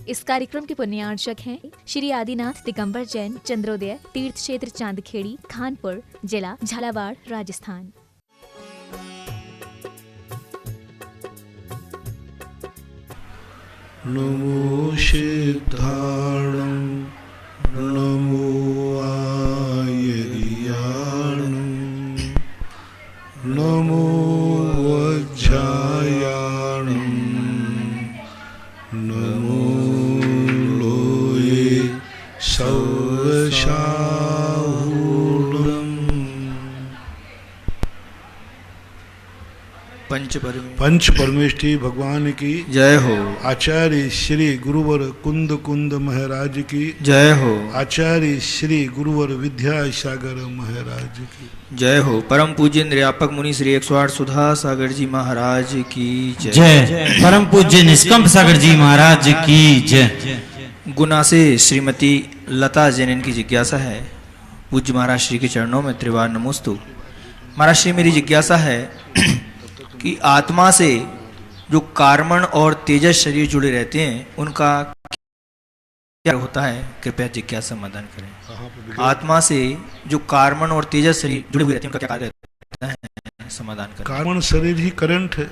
इस कार्यक्रम के पुण्यार्चक हैं श्री आदिनाथ दिगंबर जैन चंद्रोदय तीर्थ क्षेत्र चांदखेड़ी खानपुर जिला झालावाड़ राजस्थान। नमो सिद्धाणं नमो आयर्याणं नमो वज्रायाणं नमो लोये सर्वशाहूणम्। पंच परमेष्ठी भगवान की जय हो। आचार्य श्री गुरुवर कुंद कुंद महाराज की जय हो। आचार्य श्री गुरुवर विद्यासागर महाराज की जय हो। परम पूज्य निर्यापक मुनि श्री 108 सुधा सागर जी महाराज की जय। जय। परम पूज्य निष्कंप सागर जी महाराज की जय। गुना से श्रीमती लता जैन की जिज्ञासा है, पूज्य महाराज श्री के चरणों में त्रिवार नमोस्तु। महाराज श्री मेरी जिज्ञासा है कि आत्मा से जो कार्मण और तेजस शरीर जुड़े रहते हैं उनका क्या होता है, कृपया जिज्ञासा समाधान करें। आत्मा से जो कार्मण और तेजस शरीर जुड़े हुए रहते हैं उनका क्या कार्य रहता है, समाधान करें। कार्मण शरीर ही करंट है।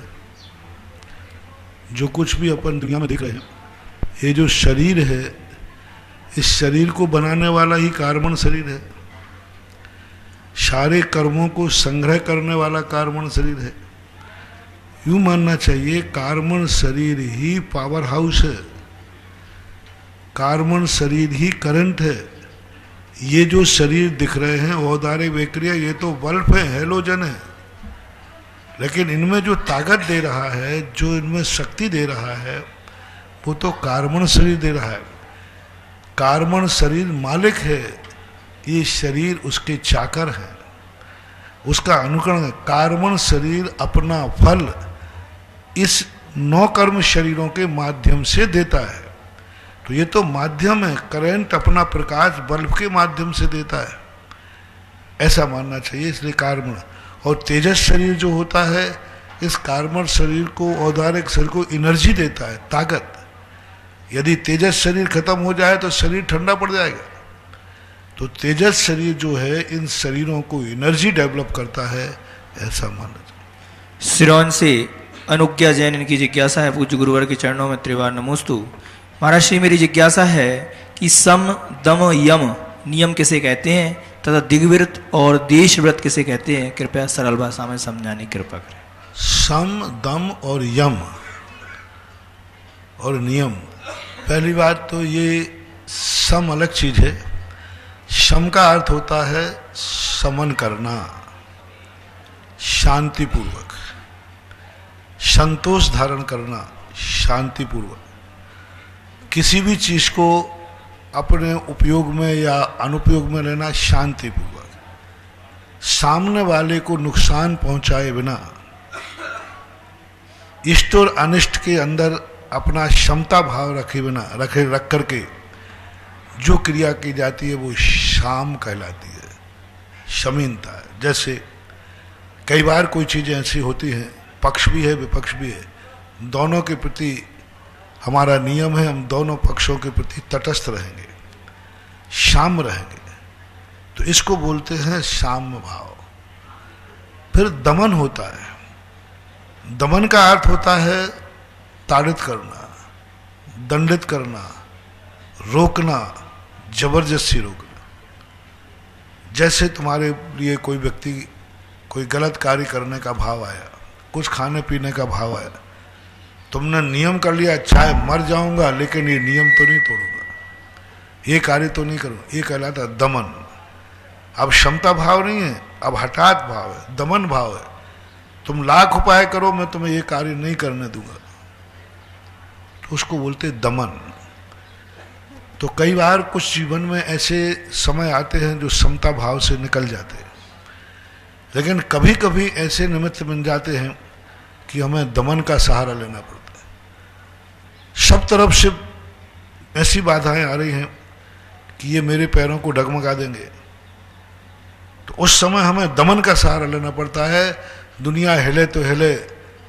जो कुछ भी अपन दुनिया में देख रहे हैं, ये जो शरीर है, इस शरीर को बनाने वाला ही कार्मण शरीर है। सारे कर्मों को संग्रह करने वाला कार्मण शरीर है। यूं मानना चाहिए कार्मण शरीर ही पावर हाउस है, कार्मण शरीर ही करंट है। ये जो शरीर दिख रहे हैं औदारे बैक्टीरिया, ये तो बल्ब है, हैलोजन है, लेकिन इनमें जो ताकत दे रहा है, जो इनमें शक्ति दे रहा है, वो तो कार्मण शरीर दे रहा है। कार्मण शरीर मालिक है, ये शरीर उसके चाकर है, उसका अनुकरण है। कार्मण शरीर अपना फल इस 9 कर्म शरीरों के माध्यम से देता है। तो ये तो माध्यम है, करंट अपना प्रकाश बल्ब के माध्यम से देता है, ऐसा मानना चाहिए। इसलिए कार्मण और तेजस शरीर जो होता है, इस कार्मण शरीर को, औदारिक शरीर को एनर्जी देता है, ताकत। यदि तेजस शरीर खत्म हो जाए तो शरीर ठंडा पड़ जाएगा। तो तेजस शरीर जो है इन शरीरों को एनर्जी डेवलप करता है, ऐसा मानना चाहिए। सिरोन से अनुज्ञा जैन इनकी जिज्ञासा है, पूज्य गुरुवर के चरणों में त्रिवार नमोस्तु। महाराज श्री मेरी जिज्ञासा है कि सम दम यम नियम किसे कहते हैं तथा दिग्व्रत और देशव्रत किसे कहते हैं, कृपया सरल भाषा में समझाने की कृपा करें। सम दम और यम और नियम, पहली बात तो ये सम अलग चीज है। शम का अर्थ होता है समन करना, शांतिपूर्वक, संतोष धारण करना, शांतिपूर्वक। किसी भी चीज को अपने उपयोग में या अनुपयोग में लेना शांतिपूर्वक, सामने वाले को नुकसान पहुंचाए बिना, इष्ट और अनिष्ट के अंदर अपना क्षमता भाव रखे बिना, रख करके जो क्रिया की जाती है वो शाम कहलाती है, शमीनता है। जैसे कई बार कोई चीज़ें ऐसी होती हैं, पक्ष भी है विपक्ष भी है, दोनों के प्रति हमारा नियम है, हम दोनों पक्षों के प्रति तटस्थ रहेंगे, शाम रहेंगे, तो इसको बोलते हैं साम्य भाव। फिर दमन होता है। दमन का अर्थ होता है ताड़ित करना, दंडित करना, रोकना, जबरदस्ती रोकना। जैसे तुम्हारे लिए कोई व्यक्ति कोई गलत कार्य करने का भाव आया, कुछ खाने पीने का भाव आया, तुमने नियम कर लिया, चाहे मर जाऊंगा लेकिन ये नियम तो नहीं तोड़ूंगा, ये कार्य तो नहीं करूँगा, ये कहलाता है दमन। अब क्षमता भाव नहीं है, अब हठात भाव है, दमन भाव है। तुम लाख उपाय करो, मैं तुम्हें ये कार्य नहीं करने दूंगा, तो उसको बोलते दमन। तो कई बार कुछ जीवन में ऐसे समय आते हैं जो समता भाव से निकल जाते हैं, लेकिन कभी कभी ऐसे निमित्त बन जाते हैं कि हमें दमन का सहारा लेना पड़ता है। सब तरफ से ऐसी बाधाएं आ रही हैं कि ये मेरे पैरों को डगमगा देंगे, तो उस समय हमें दमन का सहारा लेना पड़ता है। दुनिया हिले तो हिले,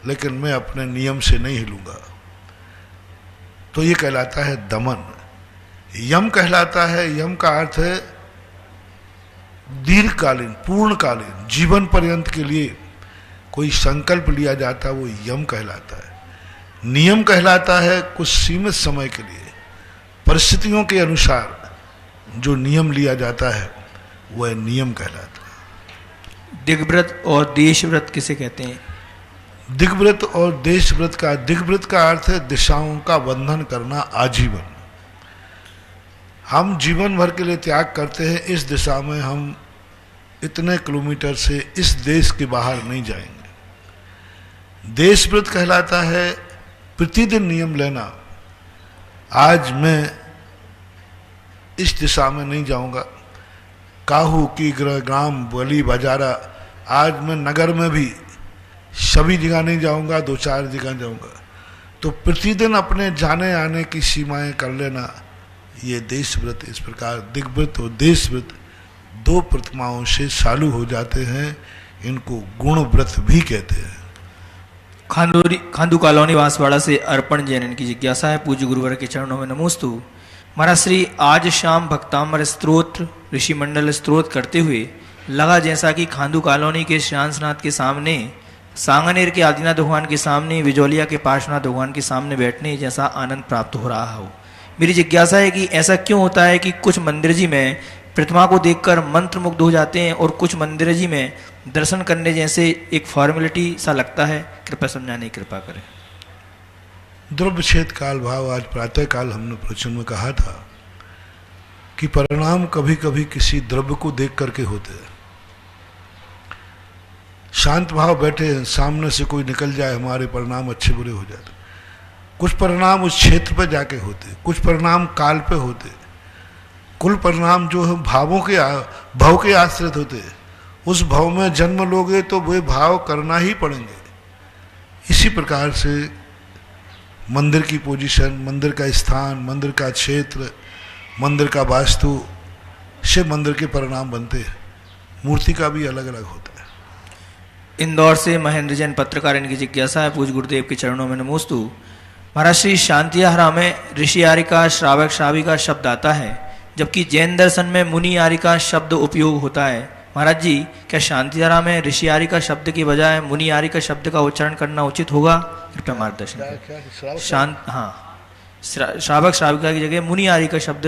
लेकिन मैं अपने नियम से नहीं हिलूंगा। तो ये कहलाता है दमन। यम कहलाता है, यम का अर्थ है दीर्घकालीन, पूर्णकालीन, जीवन पर्यंत के लिए कोई संकल्प लिया जाता है, वो यम कहलाता है। नियम कहलाता है कुछ सीमित समय के लिए परिस्थितियों के अनुसार जो नियम लिया जाता है वह नियम कहलाता है। दिग्व्रत और देशव्रत किसे कहते हैं? दिग्व्रत और देशव्रत का, दिग्व्रत का अर्थ है दिशाओं का बंधन करना, आजीवन। हम जीवन भर के लिए त्याग करते हैं, इस दिशा में हम इतने किलोमीटर से इस देश के बाहर नहीं जाएंगे। देशव्रत कहलाता है प्रतिदिन नियम लेना, आज मैं इस दिशा में नहीं जाऊंगा, काहू की ग्राम बली बजारा, आज मैं नगर में भी सभी जगह नहीं जाऊंगा, 2-4 जगह जाऊंगा। तो प्रतिदिन अपने जाने आने की सीमाएं कर लेना, ये देशव्रत। इस प्रकार दिग्व्रत और देशव्रत दो प्रतिमाओं से चालू हो जाते हैं, इनको गुणव्रत भी कहते हैं। खांडू कॉलोनी बांसवाड़ा से अर्पण जैन की जिज्ञासा है, पूज्य गुरुवर के चरणों में नमोस्तु। महाराज श्री, आज शाम भक्तामर स्तोत्र ऋषि मंडल स्तोत्र करते हुए लगा जैसा कि खांडू कॉलोनी के श्यांसनाथ के सामने, सांगनेर के आदिनाथ भगवान के सामने, विजोलिया के पार्श्वनाथ भगवान के सामने बैठने जैसा आनंद प्राप्त हो रहा हो। मेरी जिज्ञासा है कि ऐसा क्यों होता है कि कुछ मंदिर जी में प्रतिमा को देखकर मंत्र मुग्ध हो जाते हैं और कुछ मंदिर जी में दर्शन करने जैसे एक फॉर्मेलिटी सा लगता है? कृपया समझाने की कृपा करें। द्रव्य छेद काल भाव, आज प्रातः काल हमने प्रवचन में कहा था कि परिणाम कभी कभी किसी द्रव्य को देख करके होते हैं। शांत भाव बैठे हैं, सामने से कोई निकल जाए, हमारे परिणाम अच्छे बुरे हो जाते। कुछ परिणाम उस क्षेत्र पे जाके होते, कुछ परिणाम काल पे होते, कुल परिणाम जो है भावों के भाव के आश्रित होते। उस भाव में जन्म लोगे तो वे भाव करना ही पड़ेंगे। इसी प्रकार से मंदिर की पोजीशन, मंदिर का स्थान, मंदिर का क्षेत्र, मंदिर का वास्तु से मंदिर के परिणाम बनते हैं। मूर्ति का भी अलग अलग होता है। इंदौर से महेंद्र जैन पत्रकार, इनकी जिज्ञासा है, पूज्य गुरुदेव के चरणों में नमोस्तु। महाराज श्री, शांतिहारा में ऋषि आरिका श्रावक श्राविका शब्द आता है, जबकि जैन दर्शन में मुनि आरिका शब्द उपयोग होता है। महाराज जी, क्या शांतिहारा में ऋषि आरिका शब्द के बजाय मुनि आरिका शब्द का उच्चारण करना उचित होगा? कृपया मार्गदर्शन करें। श्रावक श्राविका की जगह मुनि आरिका शब्द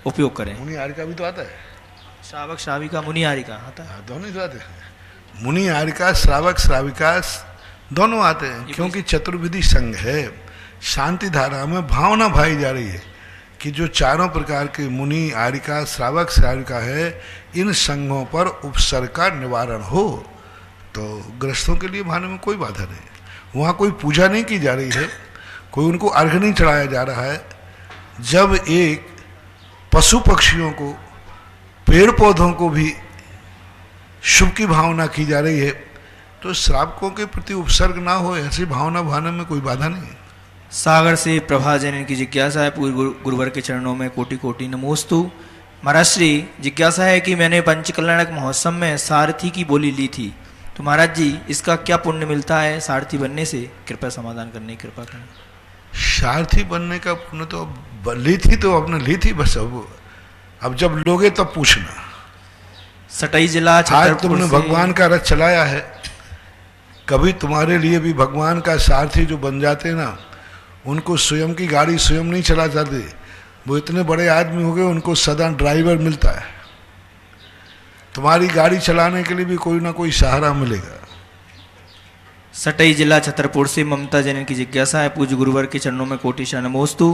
उपयोग करें। मुनि आरिका भी तो आता है, श्रावक श्राविका मुनि आरिका आता है, दोनों तो आते हैं। मुनि आरिका श्रावक श्राविका दोनों आते हैं, क्योंकि चतुर्विधि संघ है। शांति धारा में भावना भाई जा रही है कि जो चारों प्रकार के मुनि आरिका श्रावक श्राविका है, इन संघों पर उपसर्ग का निवारण हो। तो गृहस्थों के लिए भाने में कोई बाधा नहीं, वहाँ कोई पूजा नहीं की जा रही है, कोई उनको अर्घ्य नहीं चढ़ाया जा रहा है। जब एक पशु पक्षियों को, पेड़ पौधों को भी शुभ की भावना की जा रही है, तो श्रावकों के प्रति उपसर्ग ना हो, ऐसी भावना भाने में कोई बाधा नहीं है। सागर से प्रभा जैन की जिज्ञासा है, पूर्व गुरुवर के चरणों में कोटि कोटि नमोस्तु। महाराज श्री, जिज्ञासा है कि मैंने पंचकल्याणक महोत्सव में सारथी की बोली ली थी, तो महाराज जी इसका क्या पुण्य मिलता है सारथी बनने से? कृपया समाधान करने की कृपा करें। सारथी बनने का पुण्य तो ली थी, तो आपने ली थी, बस अब जब लोगे तब पूछना। सटई जिला आज तुमने भगवान का रथ चलाया है, कभी तुम्हारे लिए भी भगवान का सारथी जो बन जाते हैं ना, उनको स्वयं की गाड़ी स्वयं नहीं चला जाते, वो इतने बड़े आदमी हो गए, उनको सदा ड्राइवर मिलता है। तुम्हारी गाड़ी चलाने के लिए भी कोई ना कोई सहारा मिलेगा। सटई जिला छतरपुर से ममता जैन की जिज्ञासा है, पूज्य गुरुवर के चरणों में कोटिशा नमोस्तु।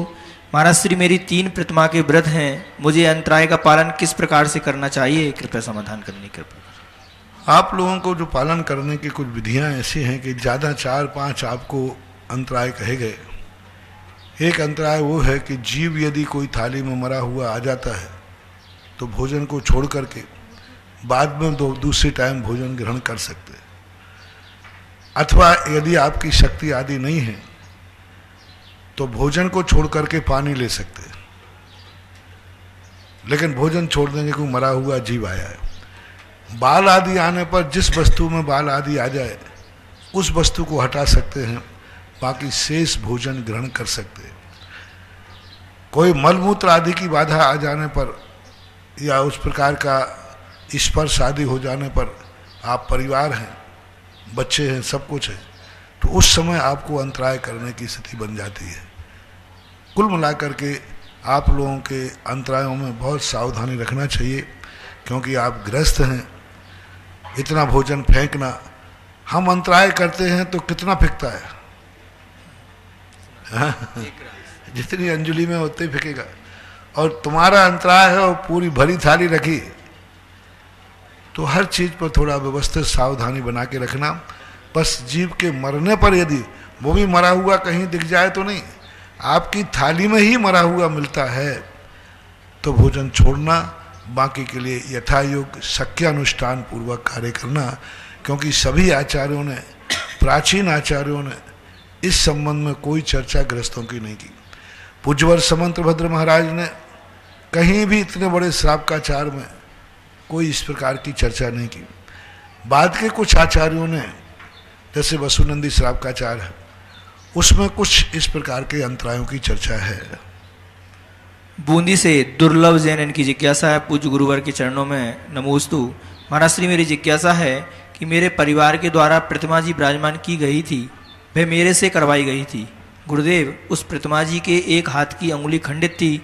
महाराज श्री, मेरी 3 प्रतिमा के व्रत हैं, मुझे अंतराय का पालन किस प्रकार से करना चाहिए? कृपया समाधान करने की कृपा। आप लोगों को जो पालन करने की कुछ विधियां ऐसी हैं कि ज़्यादा 4-5 आपको अंतराय कहे गए। एक अंतराय वो है कि जीव यदि कोई थाली में मरा हुआ आ जाता है तो भोजन को छोड़ करके बाद में दूसरे टाइम भोजन ग्रहण कर सकते हैं, अथवा यदि आपकी शक्ति आदि नहीं है तो भोजन को छोड़ करके पानी ले सकते हैं। लेकिन भोजन छोड़ देंगे, कोई मरा हुआ जीव आया है, बाल आदि आने पर जिस वस्तु में बाल आदि आ जाए उस वस्तु को हटा सकते हैं, बाकी शेष भोजन ग्रहण कर सकते हैं। कोई मलमूत्र आदि की बाधा आ जाने पर या उस प्रकार का स्पर्श आदि हो जाने पर, आप परिवार हैं, बच्चे हैं, सब कुछ है, तो उस समय आपको अंतराय करने की स्थिति बन जाती है। कुल मिलाकर के आप लोगों के अंतरायों में बहुत सावधानी रखना चाहिए, क्योंकि आप गृहस्थ हैं। इतना भोजन फेंकना, हम अंतराय करते हैं तो कितना फेंकता है, जितनी अंजलि में उतने ही फेंकेगा। और तुम्हारा अंतराय है और पूरी भरी थाली रखी, तो हर चीज पर थोड़ा व्यवस्थित सावधानी बना के रखना। बस जीव के मरने पर यदि वो भी मरा हुआ कहीं दिख जाए तो नहीं, आपकी थाली में ही मरा हुआ मिलता है तो भोजन छोड़ना, बाकी के लिए यथायोग शक्यानुष्ठान पूर्वक कार्य करना। क्योंकि सभी आचार्यों ने, प्राचीन आचार्यों ने इस संबंध में कोई चर्चा गृहस्थों की नहीं की। पूज्यवर समंतभद्र महाराज ने कहीं भी इतने बड़े श्रावकाचार में कोई इस प्रकार की चर्चा नहीं की। बाद के कुछ आचार्यों ने, जैसे वसुनंदी श्रावकाचार है, उसमें कुछ इस प्रकार के अंतरायों की चर्चा है। बूंदी से दुर्लभ जैन इनकी जिज्ञासा है, पूज्य गुरुवर के चरणों में नमोस्तु। महाराज श्री, मेरी जिज्ञासा है कि मेरे परिवार के द्वारा प्रतिमा जी विराजमान की गई थी, वह मेरे से करवाई गई थी। गुरुदेव, उस प्रतिमा जी के एक हाथ की अंगुली खंडित थी,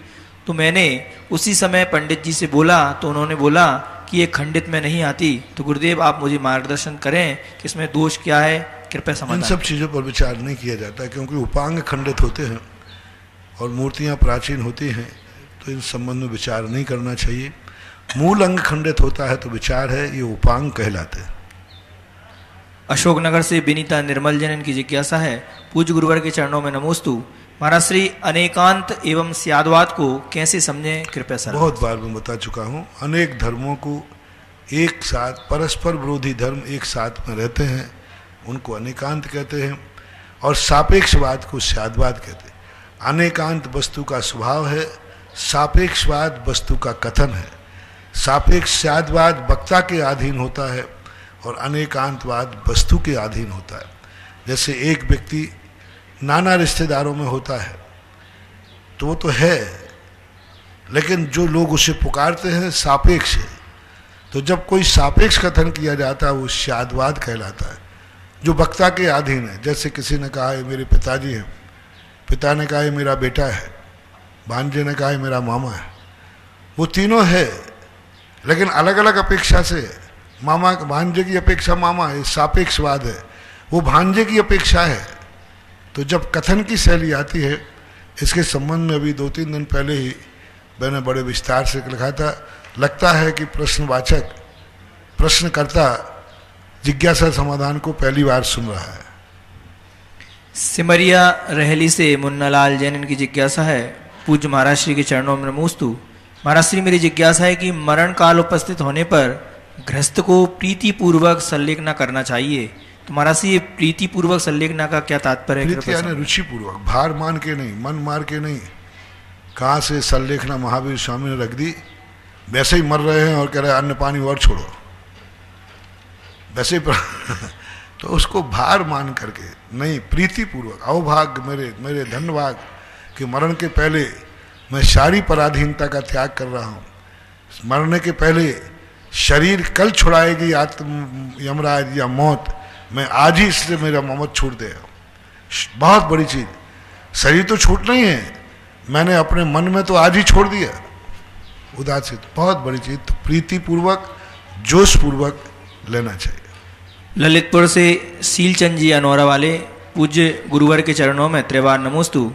तो मैंने उसी समय पंडित जी से बोला तो उन्होंने बोला कि ये खंडित में नहीं आती। तो गुरुदेव आप मुझे मार्गदर्शन करें कि इसमें दोष क्या है, कृपया समाधान। इन सब चीज़ों पर विचार नहीं किया जाता, क्योंकि उपांग खंडित होते हैं और मूर्तियां प्राचीन होती हैं, तो इन संबंध में विचार नहीं करना चाहिए। मूल अंग खंडित होता है तो विचार है, ये उपांग कहलाते हैं। अशोकनगर से विनीता निर्मल जैन इनकी जिज्ञासा है, पूज्य गुरुवर के चरणों में नमोस्तु। महाराज श्री, अनेकांत एवं स्यादवाद को कैसे समझें, कृपया सर। बहुत बार मैं बता चुका हूँ, अनेक धर्मों को एक साथ, परस्पर विरोधी धर्म एक साथ में रहते हैं, उनको अनेकांत कहते हैं, और सापेक्षवाद को स्यादवाद कहते हैं। अनेकांत वस्तु का स्वभाव है, सापेक्षवाद वस्तु का कथन है। सापेक्ष स्यादवाद वक्ता के अधीन होता है और अनेकांतवाद वस्तु के अधीन होता है। जैसे एक व्यक्ति नाना रिश्तेदारों में होता है तो वो तो है, लेकिन जो लोग उसे पुकारते हैं सापेक्ष है। तो जब कोई सापेक्ष कथन किया जाता है वो स्यादवाद कहलाता है, जो वक्ता के अधीन है। जैसे किसी ने कहा है मेरे पिताजी हैं, पिता ने कहा है मेरा बेटा है, भांजे ने कहा है मेरा मामा है। वो तीनों है, लेकिन अलग अलग अपेक्षा से। मामा, भांजे की अपेक्षा मामा है, सापेक्षवाद है, वो भांजे की अपेक्षा है। तो जब कथन की शैली आती है, इसके संबंध में अभी 2-3 दिन पहले ही मैंने बड़े विस्तार से लिखा था। लगता है कि प्रश्नवाचक, प्रश्नकर्ता जिज्ञासा समाधान को पहली बार सुन रहा है। सिमरिया रहली से मुन्नालाल जैन इनकी जिज्ञासा है, पूज्य महाराज श्री के चरणों में नमोस्तु। महाराज श्री, मेरी जिज्ञासा है कि मरण काल उपस्थित होने पर गृहस्थ को प्रीति पूर्वक संलेखना करना चाहिए। तो महाराज श्री, प्रीति पूर्वक संलेखना का क्या तात्पर्य है? प्रीति यानी रुचि पूर्वक, भार मान के नहीं, मन मार के नहीं। कहाँ से संलेखना महावीर स्वामी ने रख दी, वैसे ही मर रहे हैं और कह रहे हैं अन्न पानी और छोड़ो, वैसे तो उसको भार मान करके नहीं, प्रीति पूर्वक, अवभाग्य मेरे धन्यवाद कि मरण के पहले मैं सारी पराधीनता का त्याग कर रहा हूँ। मरने के पहले शरीर कल छुड़ाएगी आत्म यमराज या मौत, मैं आज ही इससे मेरा मौत छूट दे। बहुत बड़ी चीज, शरीर तो छूट नहीं है, मैंने अपने मन में तो आज ही छोड़ दिया उदासीन। बहुत बड़ी चीज, तो प्रीति पूर्वक, जोश पूर्वक लेना चाहिए। ललितपुर से सीलचंद जी अनौरा वाले, पूज्य गुरुवर के चरणों में त्रिवार नमोस्तु।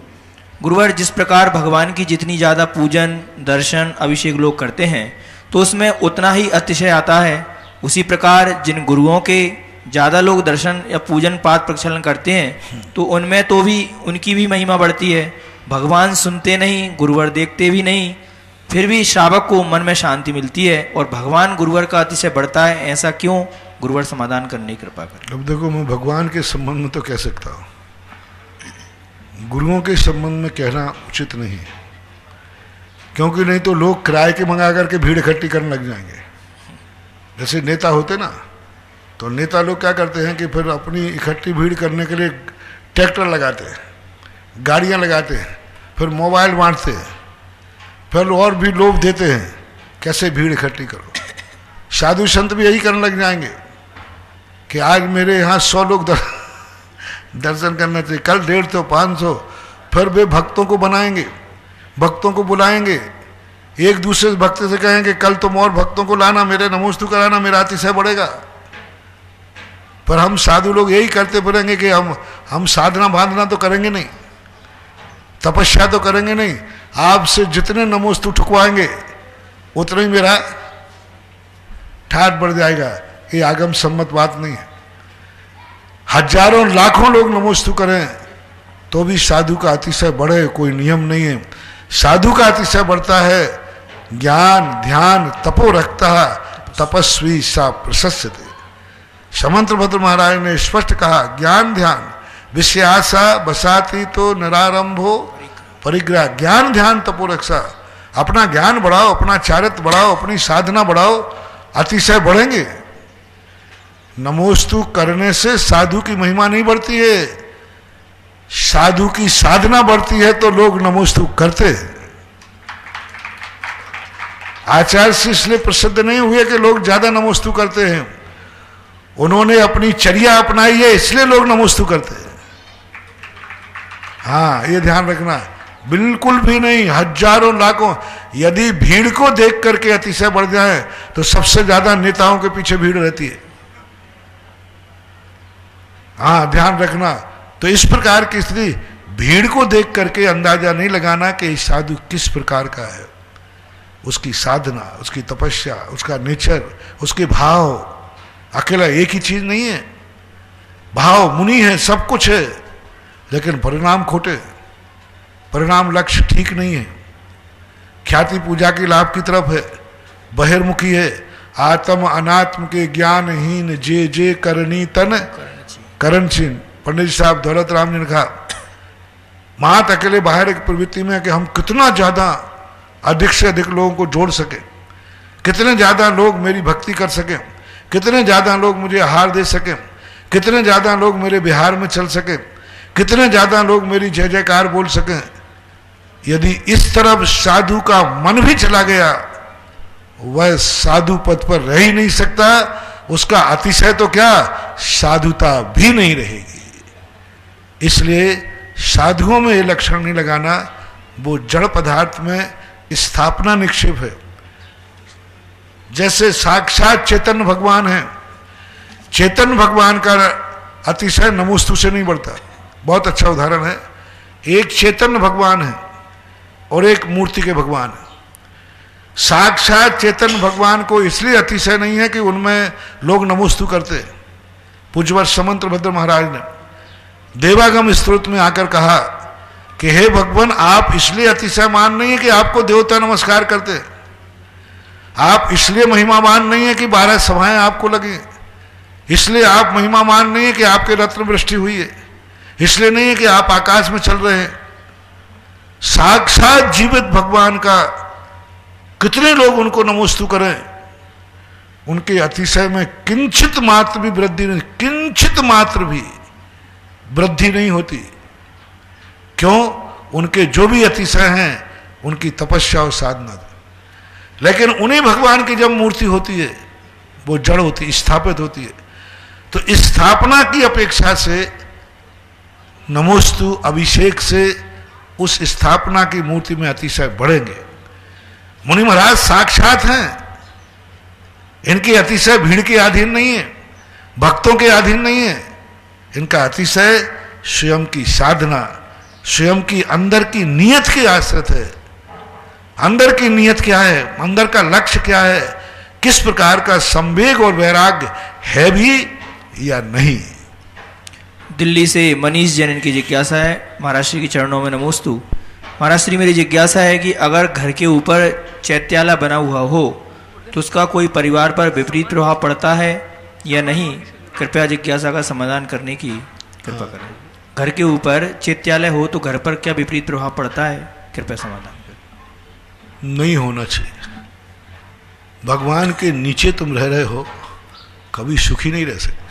गुरुवर, जिस प्रकार भगवान की जितनी ज़्यादा पूजन, दर्शन, अभिषेक लोग करते हैं तो उसमें उतना ही अतिशय आता है। उसी प्रकार जिन गुरुओं के ज़्यादा लोग दर्शन या पूजन पाठ प्रक्षालन करते हैं तो उनमें तो भी उनकी भी महिमा बढ़ती है। भगवान सुनते नहीं, गुरुवर देखते भी नहीं, फिर भी श्रावक को मन में शांति मिलती है और भगवान गुरुवर का अतिशय बढ़ता है। ऐसा क्यों? गुरुवर समाधान करने की कृपा करें। अब देखो, मैं भगवान के संबंध में तो कह सकता हूँ, गुरुओं के संबंध में कहना उचित नहीं है, क्योंकि नहीं तो लोग किराए के मंगा करके भीड़ इकट्ठी करने लग जाएंगे। जैसे नेता होते ना, तो नेता लोग क्या करते हैं कि फिर अपनी इकट्ठी भीड़ करने के लिए ट्रैक्टर लगाते हैं, गाड़ियां लगाते हैं, फिर मोबाइल बांटते हैं, फिर और भी लोभ देते हैं, कैसे भीड़ इकट्ठी करो। साधु संत भी यही करने लग जाएंगे कि आज मेरे यहाँ 100 लोग दर्शन करना चाहिए, कल 150 500, फिर वे भक्तों को बनाएंगे, भक्तों को बुलाएंगे, एक दूसरे भक्त से कहेंगे कल तुम और भक्तों को लाना, मेरे नमोस्तु कराना, मेरा अतिशय बढ़ेगा। पर हम साधु लोग यही करते फिरेंगे कि हम साधना बांधना तो करेंगे नहीं, तपस्या तो करेंगे नहीं, आपसे जितने नमोस्तु ठुकवाएंगे उतना ही मेरा ठाट बढ़ जाएगा। ये आगम सम्मत बात नहीं है। हजारों लाखों लोग नमोस्तु करें तो भी साधु का अतिशय बढ़े, कोई नियम नहीं है। साधु का अतिशय बढ़ता है ज्ञान ध्यान तपो रखता तपस्वी सा प्रशस्यते। समंत्रभद्र महाराज ने स्पष्ट कहा, ज्ञान ध्यान विषयासा बसाती तो नरारंभो परिग्रह। ज्ञान ध्यान तपो रक्षा, अपना ज्ञान बढ़ाओ, अपना चारित्र बढ़ाओ, अपनी साधना बढ़ाओ, अतिशय बढ़ेंगे। नमोस्तु करने से साधु की महिमा नहीं बढ़ती है, साधु की साधना बढ़ती है तो लोग नमोस्तु करते हैं। आचार्य से इसलिए प्रसिद्ध नहीं हुए कि लोग ज्यादा नमोस्तु करते हैं, उन्होंने अपनी चर्या अपनाई है इसलिए लोग नमोस्तु करते हैं। हाँ, ये ध्यान रखना, बिल्कुल भी नहीं। हजारों लाखों, यदि भीड़ को देख करके अतिशय बढ़ जाए तो सबसे ज्यादा नेताओं के पीछे भीड़ रहती है। हाँ, ध्यान रखना। तो इस प्रकार की स्थिति, भीड़ को देख करके अंदाजा नहीं लगाना कि साधु किस प्रकार का है, उसकी साधना, उसकी तपस्या, उसका नेचर, उसके भाव, अकेला एक ही चीज नहीं है। भाव मुनि है, सब कुछ है, लेकिन परिणाम खोटे, परिणाम लक्ष्य ठीक नहीं है। ख्याति पूजा के लाभ की तरफ है, बहिर्मुखी है। आत्म अनात्म के ज्ञानहीन जे जे करनी तन करणचीन। पंडित जी साहब दौलत राम जी ने कहा, मात अकेले बाहर एक प्रवृत्ति में है कि हम कितना ज्यादा अधिक से अधिक लोगों को जोड़ सके, कितने ज्यादा लोग मेरी भक्ति कर सके, कितने ज्यादा लोग मुझे आहार दे सके, कितने ज्यादा लोग मेरे बिहार में चल सके, कितने ज्यादा लोग मेरी जय जयकार बोल सके। यदि इस तरफ साधु का मन भी चला गया, वह साधु पद पर रह ही नहीं सकता, उसका अतिशय तो क्या, साधुता भी नहीं रहेगी। इसलिए साधुओं में ये लक्षण नहीं लगाना, वो जड़ पदार्थ में स्थापना निक्षेप है। जैसे साक्षात चेतन भगवान है, चेतन भगवान का अतिशय नमोस्तु से नहीं बढ़ता। बहुत अच्छा उदाहरण है, एक चेतन भगवान है और एक मूर्ति के भगवान है। साक्षात चेतन भगवान को इसलिए अतिशय नहीं है कि उनमें लोग नमोस्तु करते। पूज्यवर समंत्रभद्र महाराज ने देवागम स्तोत्र में आकर कहा कि हे भगवान, आप इसलिए अतिशयमान नहीं है कि आपको देवता नमस्कार करते, आप इसलिए महिमामान नहीं है कि 12 सभाएं आपको लगी, इसलिए आप महिमामान नहीं है कि आपके रत्न वृष्टि हुई है, इसलिए नहीं है कि आप आकाश में चल रहे हैं। साक्षात जीवित भगवान का कितने लोग उनको नमोस्तु करें, उनके अतिशय में किंचित मात्र भी वृद्धि नहीं, किंचित मात्र भी वृद्धि नहीं होती। क्यों? उनके जो भी अतिशय हैं उनकी तपस्या और साधना। लेकिन उन्हीं भगवान की जब मूर्ति होती है वो जड़ होती, स्थापित होती है, तो स्थापना की अपेक्षा से नमोस्तु अभिषेक से उस स्थापना की मूर्ति में अतिशय बढ़ेंगे। मुनि महाराज साक्षात हैं, इनकी अतिशय भीड़ के अधीन नहीं है, भक्तों के अधीन नहीं है, इनका अतिशय स्वयं की साधना, स्वयं की अंदर की नियत के आश्रित है। अंदर की नियत क्या है, अंदर का लक्ष्य क्या है, किस प्रकार का संवेग और वैराग्य है भी या नहीं। दिल्ली से मनीष जैन इनकी जिज्ञासा है, महाराज श्री के चरणों में नमोस्तु। महाराज श्री, मेरी जिज्ञासा है कि अगर घर के ऊपर चैत्याला बना हुआ हो तो उसका कोई परिवार पर विपरीत प्रभाव पड़ता है या नहीं? कृपया जिज्ञासा का समाधान करने की कृपा करें। घर के ऊपर चैत्यालय हो तो घर पर क्या विपरीत प्रभाव पड़ता है? कृपया समाधान करें। नहीं होना चाहिए। भगवान के नीचे तुम रह रहे हो, कभी सुखी नहीं रह सकते।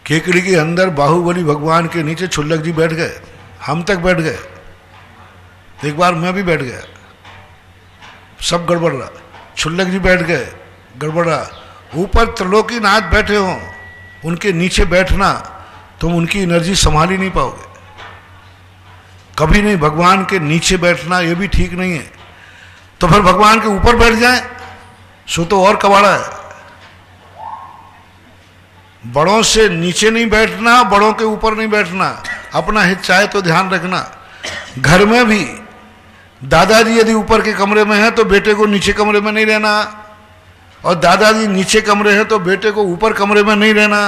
केकड़ी के अंदर बाहुबली भगवान के नीचे छुल्लक जी बैठ गए, हम तक बैठ गए, तो एक बार मैं भी बैठ गया, सब गड़बड़ रहा। छुल्लक जी बैठ गए, गड़बड़ रहा। ऊपर त्रिलोकीनाथ बैठे हों, उनके नीचे बैठना, तुम उनकी एनर्जी संभाल ही नहीं पाओगे, कभी नहीं। भगवान के नीचे बैठना ये भी ठीक नहीं है। तो फिर भगवान के ऊपर बैठ जाए सो तो और कबाड़ा है। बड़ों से नीचे नहीं बैठना, बड़ों के ऊपर नहीं बैठना, अपना हित चाहे तो ध्यान रखना। घर में भी दादाजी यदि ऊपर के कमरे में है तो बेटे को नीचे कमरे में नहीं रहना, और दादाजी नीचे कमरे हैं तो बेटे को ऊपर कमरे में नहीं रहना।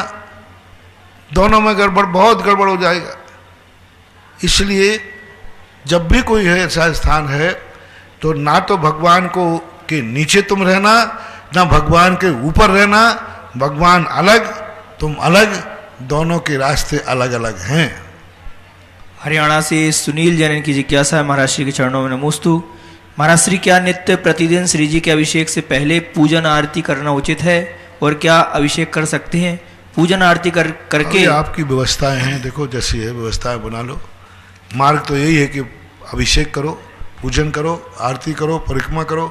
दोनों में गड़बड़, बहुत गड़बड़ हो जाएगा। इसलिए जब भी कोई है ऐसा स्थान है तो ना तो भगवान को के नीचे तुम रहना, ना भगवान के ऊपर रहना। भगवान अलग, तुम अलग, दोनों के रास्ते अलग अलग हैं। हरियाणा से सुनील जैन की जिज्ञासा है, महाराज श्री के चरणों में नमोस्तु। महाराज श्री, क्या नित्य प्रतिदिन श्री जी के अभिषेक से पहले पूजन आरती करना उचित है, और क्या अभिषेक कर सकते हैं? पूजन आरती करके आपकी व्यवस्थाएं हैं, देखो जैसी है व्यवस्थाएं बना लो। मार्ग तो यही है कि अभिषेक करो, पूजन करो, आरती करो, परिक्रमा करो,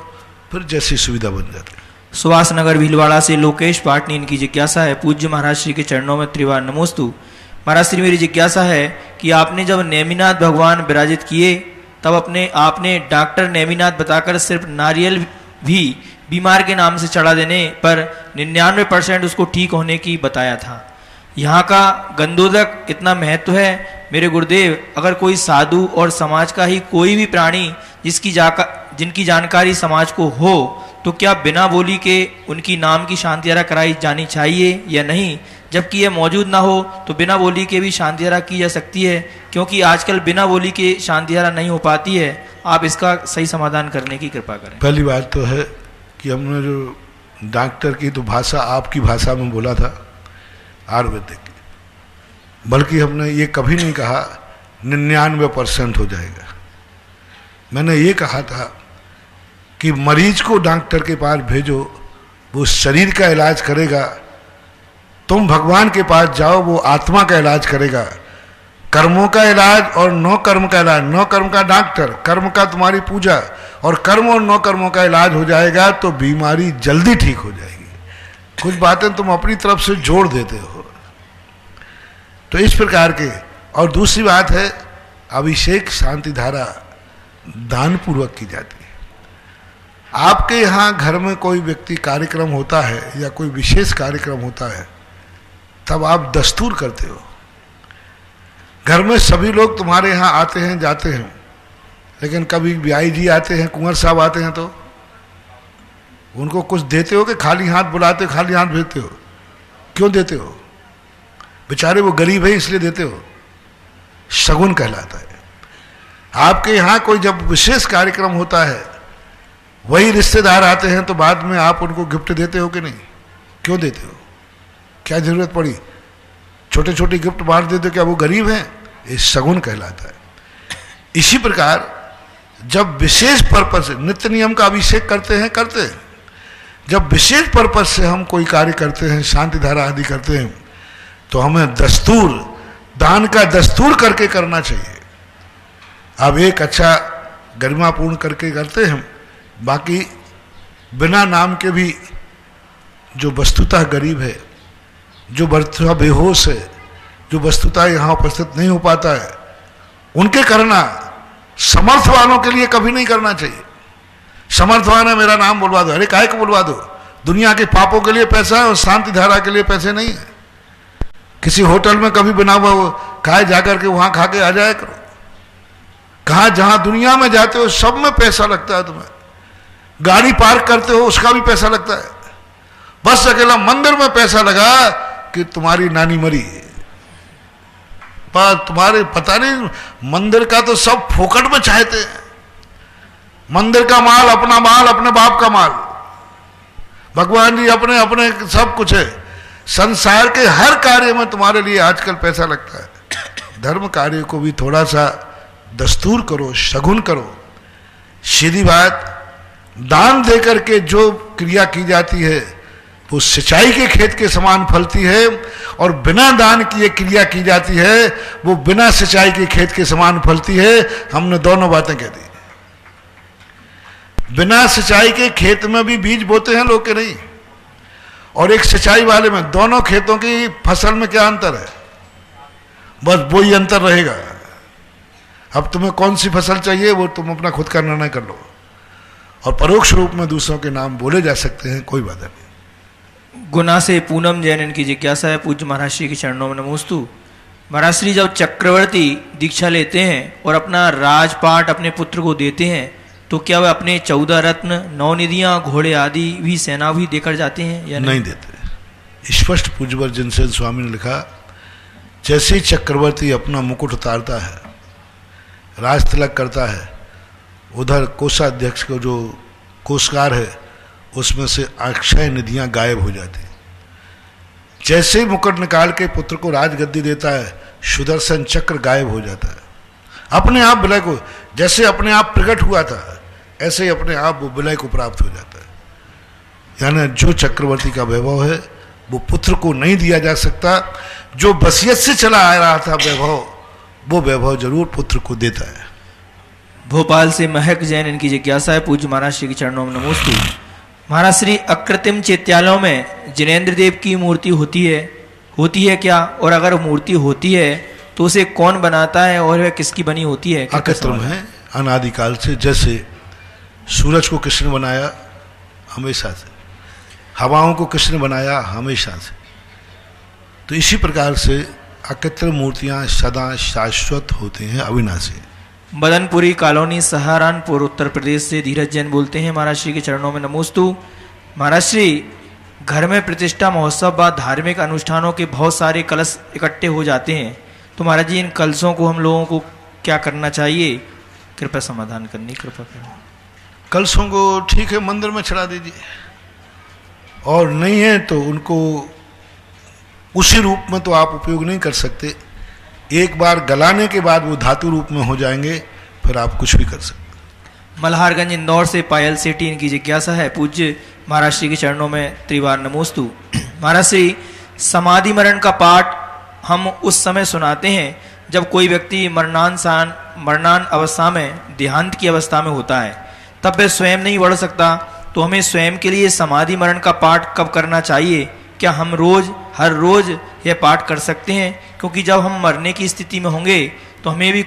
फिर जैसी सुविधा बन जाती है। सुभाष नगर भीलवाड़ा से लोकेश पाटनी इनकी जिज्ञासा है, पूज्य महाराज श्री के चरणों में त्रिवार नमोस्तु। महाराज श्री, मेरी जिज्ञासा है कि आपने जब नेमिनाथ भगवान विराजित किए तब आपने डॉक्टर नेमिनाथ बताकर सिर्फ नारियल भी बीमार के नाम से चढ़ा देने पर 99% उसको ठीक होने की बताया था। यहाँ का गंधोदक इतना महत्व है मेरे गुरुदेव, अगर कोई साधु और समाज का ही कोई भी प्राणी जिनकी जानकारी समाज को हो तो क्या बिना बोली के उनकी नाम की शांतियारा कराई जानी चाहिए या नहीं? जबकि यह मौजूद ना हो तो बिना बोली के भी शांतियारा की जा सकती है, क्योंकि आजकल बिना बोली के शांतियारा नहीं हो पाती है। आप इसका सही समाधान करने की कृपा करें। पहली बात तो है कि हमने जो डॉक्टर की तो भाषा आपकी भाषा में बोला था, आयुर्वेदिक, बल्कि हमने ये कभी नहीं कहा 99% हो जाएगा। मैंने ये कहा था कि मरीज को डॉक्टर के पास भेजो, वो शरीर का इलाज करेगा। तुम भगवान के पास जाओ, वो आत्मा का इलाज करेगा। कर्मों का इलाज और नौ कर्म का इलाज, नौ कर्म का डॉक्टर, कर्म का तुम्हारी पूजा, और कर्म और नौ कर्मों का इलाज हो जाएगा तो बीमारी जल्दी ठीक हो जाएगी। कुछ बातें तुम अपनी तरफ से जोड़ देते हो, तो इस प्रकार के। और दूसरी बात है, अभिषेक शांति धारा दान पूर्वक की जाती है। आपके यहाँ घर में कोई व्यक्ति कार्यक्रम होता है या कोई विशेष कार्यक्रम होता है, तब आप दस्तूर करते हो। घर में सभी लोग तुम्हारे यहाँ आते हैं जाते हैं, लेकिन कभी ब्याई जी आते हैं, कुंवर साहब आते हैं, तो उनको कुछ देते हो कि खाली हाथ बुलाते हो, खाली हाथ भेजते हो? क्यों देते हो? बेचारे वो गरीब है इसलिए देते हो। शगुन कहलाता है। आपके यहाँ कोई जब विशेष कार्यक्रम होता है, वही रिश्तेदार आते हैं, तो बाद में आप उनको गिफ्ट देते हो कि नहीं? क्यों देते हो? क्या जरूरत पड़ी? छोटे छोटे गिफ्ट बांट देते हो, क्या वो गरीब हैं? ये शगुन कहलाता है। इसी प्रकार जब विशेष पर्पज से नित्य नियम का अभिषेक करते हैं, जब विशेष पर्पज से हम कोई कार्य करते हैं, शांति धारा आदि करते हैं, तो हमें दस्तूर, दान का दस्तूर करके करना चाहिए। अब एक अच्छा गरिमापूर्ण करके करते हैं, बाकी बिना नाम के भी जो वस्तुतः गरीब है, जो वस्तुतः बेहोश है, जो वस्तुतः यहाँ उपस्थित नहीं हो पाता है, उनके करना समर्थ वालों के लिए कभी नहीं करना चाहिए। समर्थवान है, मेरा नाम बुलवा दो। अरे काहे को बुलवा दो? दुनिया के पापों के लिए पैसा है और शांति धारा के लिए पैसे नहीं है। किसी होटल में कभी बना हुआ खाए जाकर के वहां खा के आ जाया करो। कहाँ जहां दुनिया में जाते हो सब में पैसा लगता है। तुम्हें गाड़ी पार्क करते हो उसका भी पैसा लगता है। बस अकेला मंदिर में पैसा लगा कि तुम्हारी नानी मरी, पर तुम्हारे पता नहीं, मंदिर का तो सब फोकट में चाहते हैं। मंदिर का माल अपना माल, अपने बाप का माल, भगवान जी अपने अपने सब कुछ है। संसार के हर कार्य में तुम्हारे लिए आजकल पैसा लगता है। धर्म कार्य को भी थोड़ा सा दस्तूर करो, शगुन करो। सीधी बात, दान देकर के जो क्रिया की जाती है वो सिंचाई के खेत के समान फलती है, और बिना दान किए क्रिया की जाती है वो बिना सिंचाई के खेत के समान फलती है। हमने दोनों बातें कह दी। बिना सिंचाई के खेत में भी बीज बोते हैं लोग के नहीं, और एक सिंचाई वाले में, दोनों खेतों की फसल में क्या अंतर है? बस वही अंतर रहेगा। अब तुम्हें कौन सी फसल चाहिए वो तुम अपना खुद का निर्णय कर लो, और परोक्ष रूप में दूसरों के नाम बोले जा सकते हैं, कोई बात नहीं। गुना से पूनम जैन इनकी जिज्ञासा है। पूज्य महाराज श्री के चरणों में नमोस्तु। महाराज श्री जब चक्रवर्ती दीक्षा लेते हैं और अपना राजपाट अपने पुत्र को देते हैं, तो क्या वह अपने 14 रत्न, 9 निधियां, घोड़े आदि भी सेना भी देकर जाते हैं या नहीं देते। स्पष्ट पूज्यवर जिनसेन स्वामी ने लिखा, जैसे ही चक्रवर्ती अपना मुकुट उतारता है, राज तिलक करता है, उधर कोषाध्यक्ष को जो कोषगार है उसमें से अक्षय निधियां गायब हो जाती। जैसे ही मुकुट निकाल के पुत्र को राजगद्दी देता है, सुदर्शन चक्र गायब हो जाता है। अपने आप विलय को, जैसे अपने आप प्रकट हुआ था, ऐसे ही अपने आप वो विलय को प्राप्त हो जाता है। यानी जो चक्रवर्ती का वैभव है वो पुत्र को नहीं दिया जा सकता, जो वसीयत से चला आ रहा था वैभव, वो वैभव जरूर पुत्र को देता है। भोपाल से महक जैन इनकी जिज्ञासा है। पूज्य महाराज श्री के चरणों में नमोस्तु। महाराज श्री, अकृत्रिम चैत्यालयों में जिनेंद्र देव की मूर्ति होती है क्या? और अगर मूर्ति होती है तो उसे कौन बनाता है और वह किसकी बनी होती है? अकृत्रिम है अनादिकाल से। जैसे सूरज को कृष्ण बनाया हमेशा से, हवाओं को कृष्ण बनाया हमेशा से, तो इसी प्रकार से अकृत्रिम मूर्तियां सदा शाश्वत होती हैं, अविनाशी। मदनपुरी कॉलोनी सहारनपुर उत्तर प्रदेश से धीरज जैन बोलते हैं। महाराज श्री के चरणों में नमोस्तु। महाराज श्री, घर में प्रतिष्ठा महोत्सव व धार्मिक अनुष्ठानों के बहुत सारे कलश इकट्ठे हो जाते हैं, तो महाराज जी इन कलशों को हम लोगों को क्या करना चाहिए? कृपया समाधान करनी, कृपा करें। कलशों को ठीक है मंदिर में चढ़ा दीजिए, और नहीं है तो उनको उसी रूप में तो आप उपयोग नहीं कर सकते। एक बार गलाने के बाद वो धातु रूप में हो जाएंगे, फिर आप कुछ भी कर सकते। मल्हारगंज इंदौर से पायल सेठी इनकी जिज्ञासा है। पूज्य महाराज श्री के चरणों में त्रिवार नमोस्तु। महाराज श्री, समाधि मरण का पाठ हम उस समय सुनाते हैं जब कोई व्यक्ति मरणान अवस्था में, देहांत की अवस्था में होता है, तब वह स्वयं नहीं बढ़ सकता, तो हमें स्वयं के लिए समाधि मरण का पाठ कब करना चाहिए? क्या हम हर रोज यह पाठ कर सकते हैं? क्योंकि जब हम मरने की स्थिति में होंगे तो हमें भी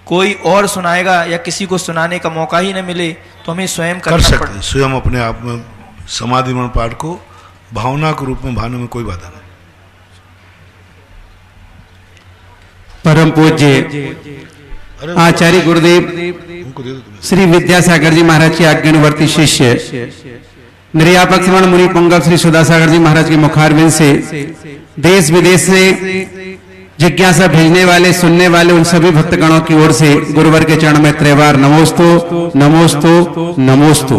कोई और सुनाएगा या किसी को सुनाने का मौका ही न मिले, तो हमें स्वयं कर सकते हैं। स्वयं अपने आप में समाधि मरण पाठ को भावना के रूप में भाने में कोई बाधा नहीं। परम पूज्य आचार्य गुरुदेव श्री विद्यासागर जी महाराज के आज्ञानुवर्ती शिष्य निर्यापक श्रवण मुनि पुंगव श्री सुधासागर जी महाराज के मुखारविंद से देश विदेश से जिज्ञासा भेजने वाले, सुनने वाले उन सभी भक्तगणों की ओर से गुरुवर के चरण में त्रैवार नमोस्तु नमोस्तु नमोस्तु।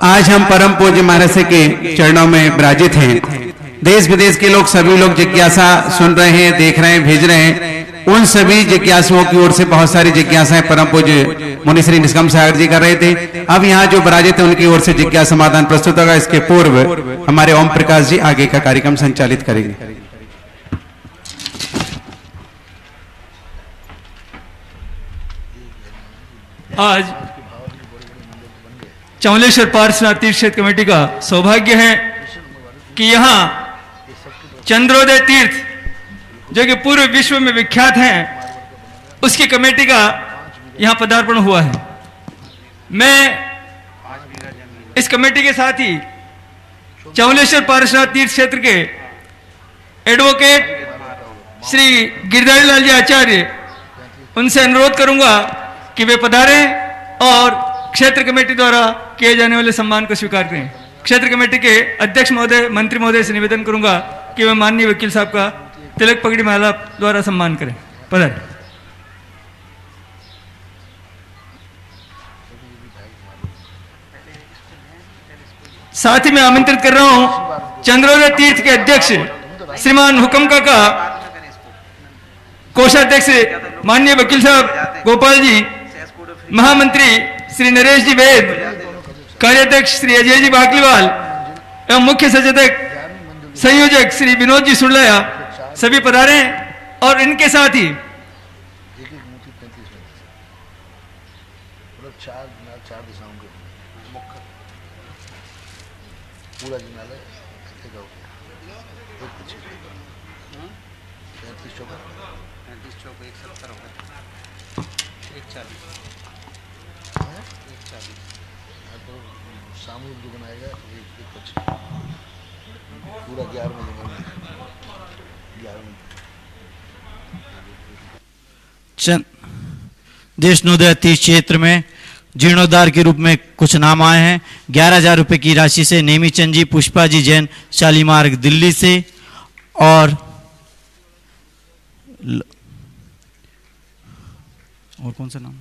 आज हम परम पूज्य महाराज के चरणों में विराजित हैं। देश विदेश के लोग, सभी लोग जिज्ञासा सुन रहे हैं, देख रहे हैं, भेज रहे हैं। उन सभी जिज्ञासुओं की ओर से बहुत सारी जिज्ञासाएं परम पूज्य मुनि श्री निष्कम सागर जी कर रहे थे। अब यहाँ जो विराजित है उनकी ओर से जिज्ञासा समाधान प्रस्तुत होगा। इसके पूर्व हमारे ओम प्रकाश जी आगे का कार्यक्रम संचालित करेंगे। आज चमलेश्वर पार्श्वनाथ तीर्थ क्षेत्र कमेटी का सौभाग्य है कि यहाँ चंद्रोदय तीर्थ, जो कि पूरे विश्व में विख्यात हैं, उसकी कमेटी का यहाँ पदार्पण हुआ है। मैं इस कमेटी के साथ ही चमलेश्वर पार्श्वनाथ तीर्थ क्षेत्र के एडवोकेट श्री गिरधारी लाल जी आचार्य, उनसे अनुरोध करूंगा कि वे पधारें और क्षेत्र कमेटी द्वारा किए जाने वाले सम्मान को स्वीकार करें। क्षेत्र कमेटी के अध्यक्ष महोदय, मंत्री महोदय से निवेदन करूंगा कि वे माननीय वकील साहब का तिलक पगड़ी माला द्वारा सम्मान करें। पधारें। साथ ही मैं आमंत्रित कर रहा हूं चंद्रोदय तीर्थ के अध्यक्ष श्रीमान हुकम काका, कोषाध्यक्ष माननीय वकील साहब गोपाल जी, महामंत्री श्री नरेश जी वैद, कार्याध्यक्ष श्री अजय जी बाकलीवाल एवं मुख्य सचेतक संयोजक श्री विनोद जी सुरलाया, सभी पधारे। और इनके साथ ही पूरा जिनालय एक पीछे 35 चौका 170 होगा 140 तो सामूहिक जो बनाएगा एक 25 पूरा 11 में जमा 11 में देशनोदय तीर्थ क्षेत्र में जीर्णोद्धार के रूप में कुछ नाम आए हैं। 11,000 रुपये की राशि से नेमीचंद जी, पुष्पा जी जैन, शालीमार्ग दिल्ली से, और कौन सा नाम,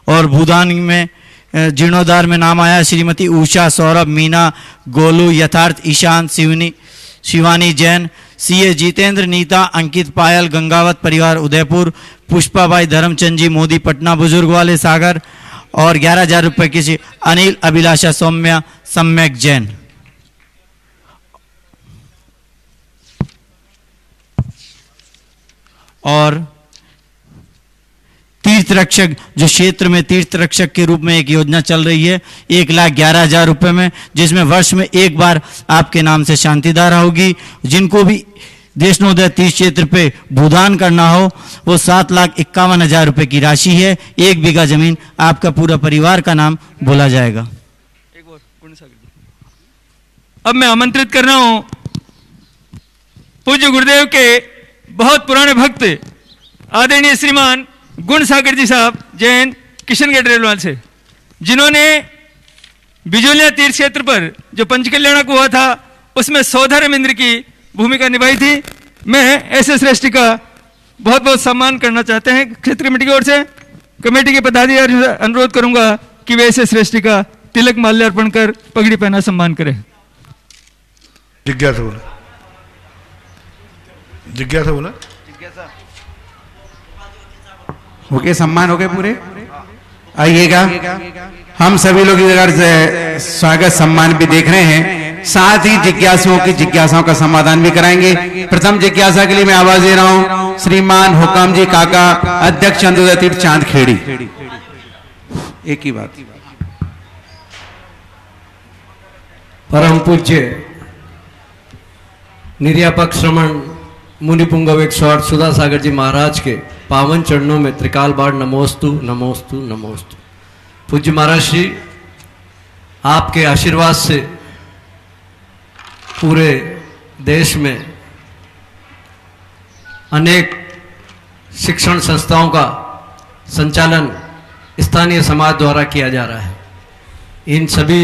और भूदान में जीर्णोद्धार में नाम आया श्रीमती उषा, सौरभ, मीना, गोलू, यथार्थ, ईशान, शिवानी जैन, सीए जितेंद्र, नीता, अंकित, पायल, गंगावत परिवार उदयपुर, पुष्पाबाई, धर्मचंद जी मोदी पटना बुजुर्ग वाले सागर, और 11,000 रुपये की अनिल, अभिलाषा, सौम्या, सम्यक जैन। और तीर्थ रक्षक, जो क्षेत्र में तीर्थ रक्षक के रूप में एक योजना चल रही है 1,11,000 रुपये में, जिसमें वर्ष में एक बार आपके नाम से शांतिधारा होगी। जिनको भी देशनोदय तीर्थ क्षेत्र पे भूदान करना हो वो 7,51,000 रुपये की राशि है। 1 बीघा जमीन, आपका पूरा परिवार का नाम बोला जाएगा। अब मैं आमंत्रित कर रहा हूं पूज्य गुरुदेव के बहुत पुराने भक्त आदरणीय श्रीमान गुण सागर जी साहब जैन, किशनगढ़ रेलवाल से, जिन्होंने बिजोलिया तीर्थ क्षेत्र पर जो पंचकल्याणक हुआ था उसमें सौधर्म इंद्र की भूमिका निभाई थी। मैं ऐसे श्रेष्ठी का बहुत बहुत सम्मान करना चाहते हैं। क्षेत्र कमेटी की ओर से कमेटी के पदाधिकारी से अनुरोध करूंगा कि वे ऐसे श्रेष्ठी का तिलक माल्यार्पण कर पगड़ी पहना सम्मान करें। जिज्ञासा बोला, जिज्ञासा बोला, ओके, सम्मान हो गए पूरे। आइएगा, हम सभी लोग इधर से स्वागत सम्मान भी देख रहे हैं, साथ ही जिज्ञासुओं की जिज्ञासाओं का समाधान भी कराएंगे। प्रथम जिज्ञासा के लिए मैं आवाज दे रहा हूं श्रीमान हुकाम जी काका, अध्यक्ष चंद्रोदय तीर्थ चांदखेड़ी। एक ही बात। परम पूज्य निर्यापक श्रमण मुनि पुंगव 108 सुधा सागर जी महाराज के पावन चरणों में त्रिकाल बार नमोस्तु नमोस्तु नमोस्तु। पूज्य महाराज श्री, आपके आशीर्वाद से पूरे देश में अनेक शिक्षण संस्थाओं का संचालन स्थानीय समाज द्वारा किया जा रहा है। इन सभी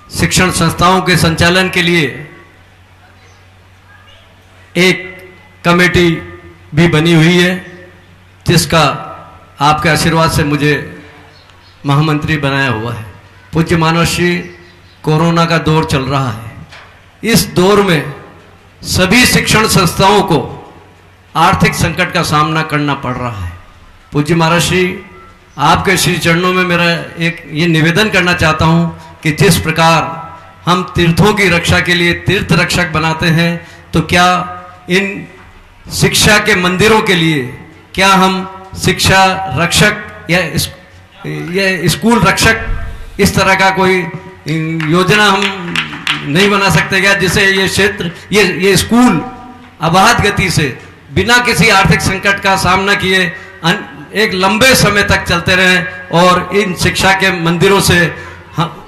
शिक्षण संस्थाओं के संचालन के लिए एक कमेटी भी बनी हुई है, जिसका आपके आशीर्वाद से मुझे महामंत्री बनाया हुआ है। पूज्य मानव श्री, कोरोना का दौर चल रहा है। इस दौर में सभी शिक्षण संस्थाओं को आर्थिक संकट का सामना करना पड़ रहा है। पूज्य महाराज श्री, आपके श्री चरणों में मेरा एक ये निवेदन करना चाहता हूं कि जिस प्रकार हम तीर्थों की रक्षा के लिए तीर्थ रक्षक बनाते हैं, तो क्या इन शिक्षा के मंदिरों के लिए क्या हम शिक्षा रक्षक या स्कूल रक्षक इस तरह का कोई योजना हम नहीं बना सकते क्या, जिससे ये क्षेत्र ये स्कूल अबाध गति से बिना किसी आर्थिक संकट का सामना किए एक लंबे समय तक चलते रहें और इन शिक्षा के मंदिरों से हम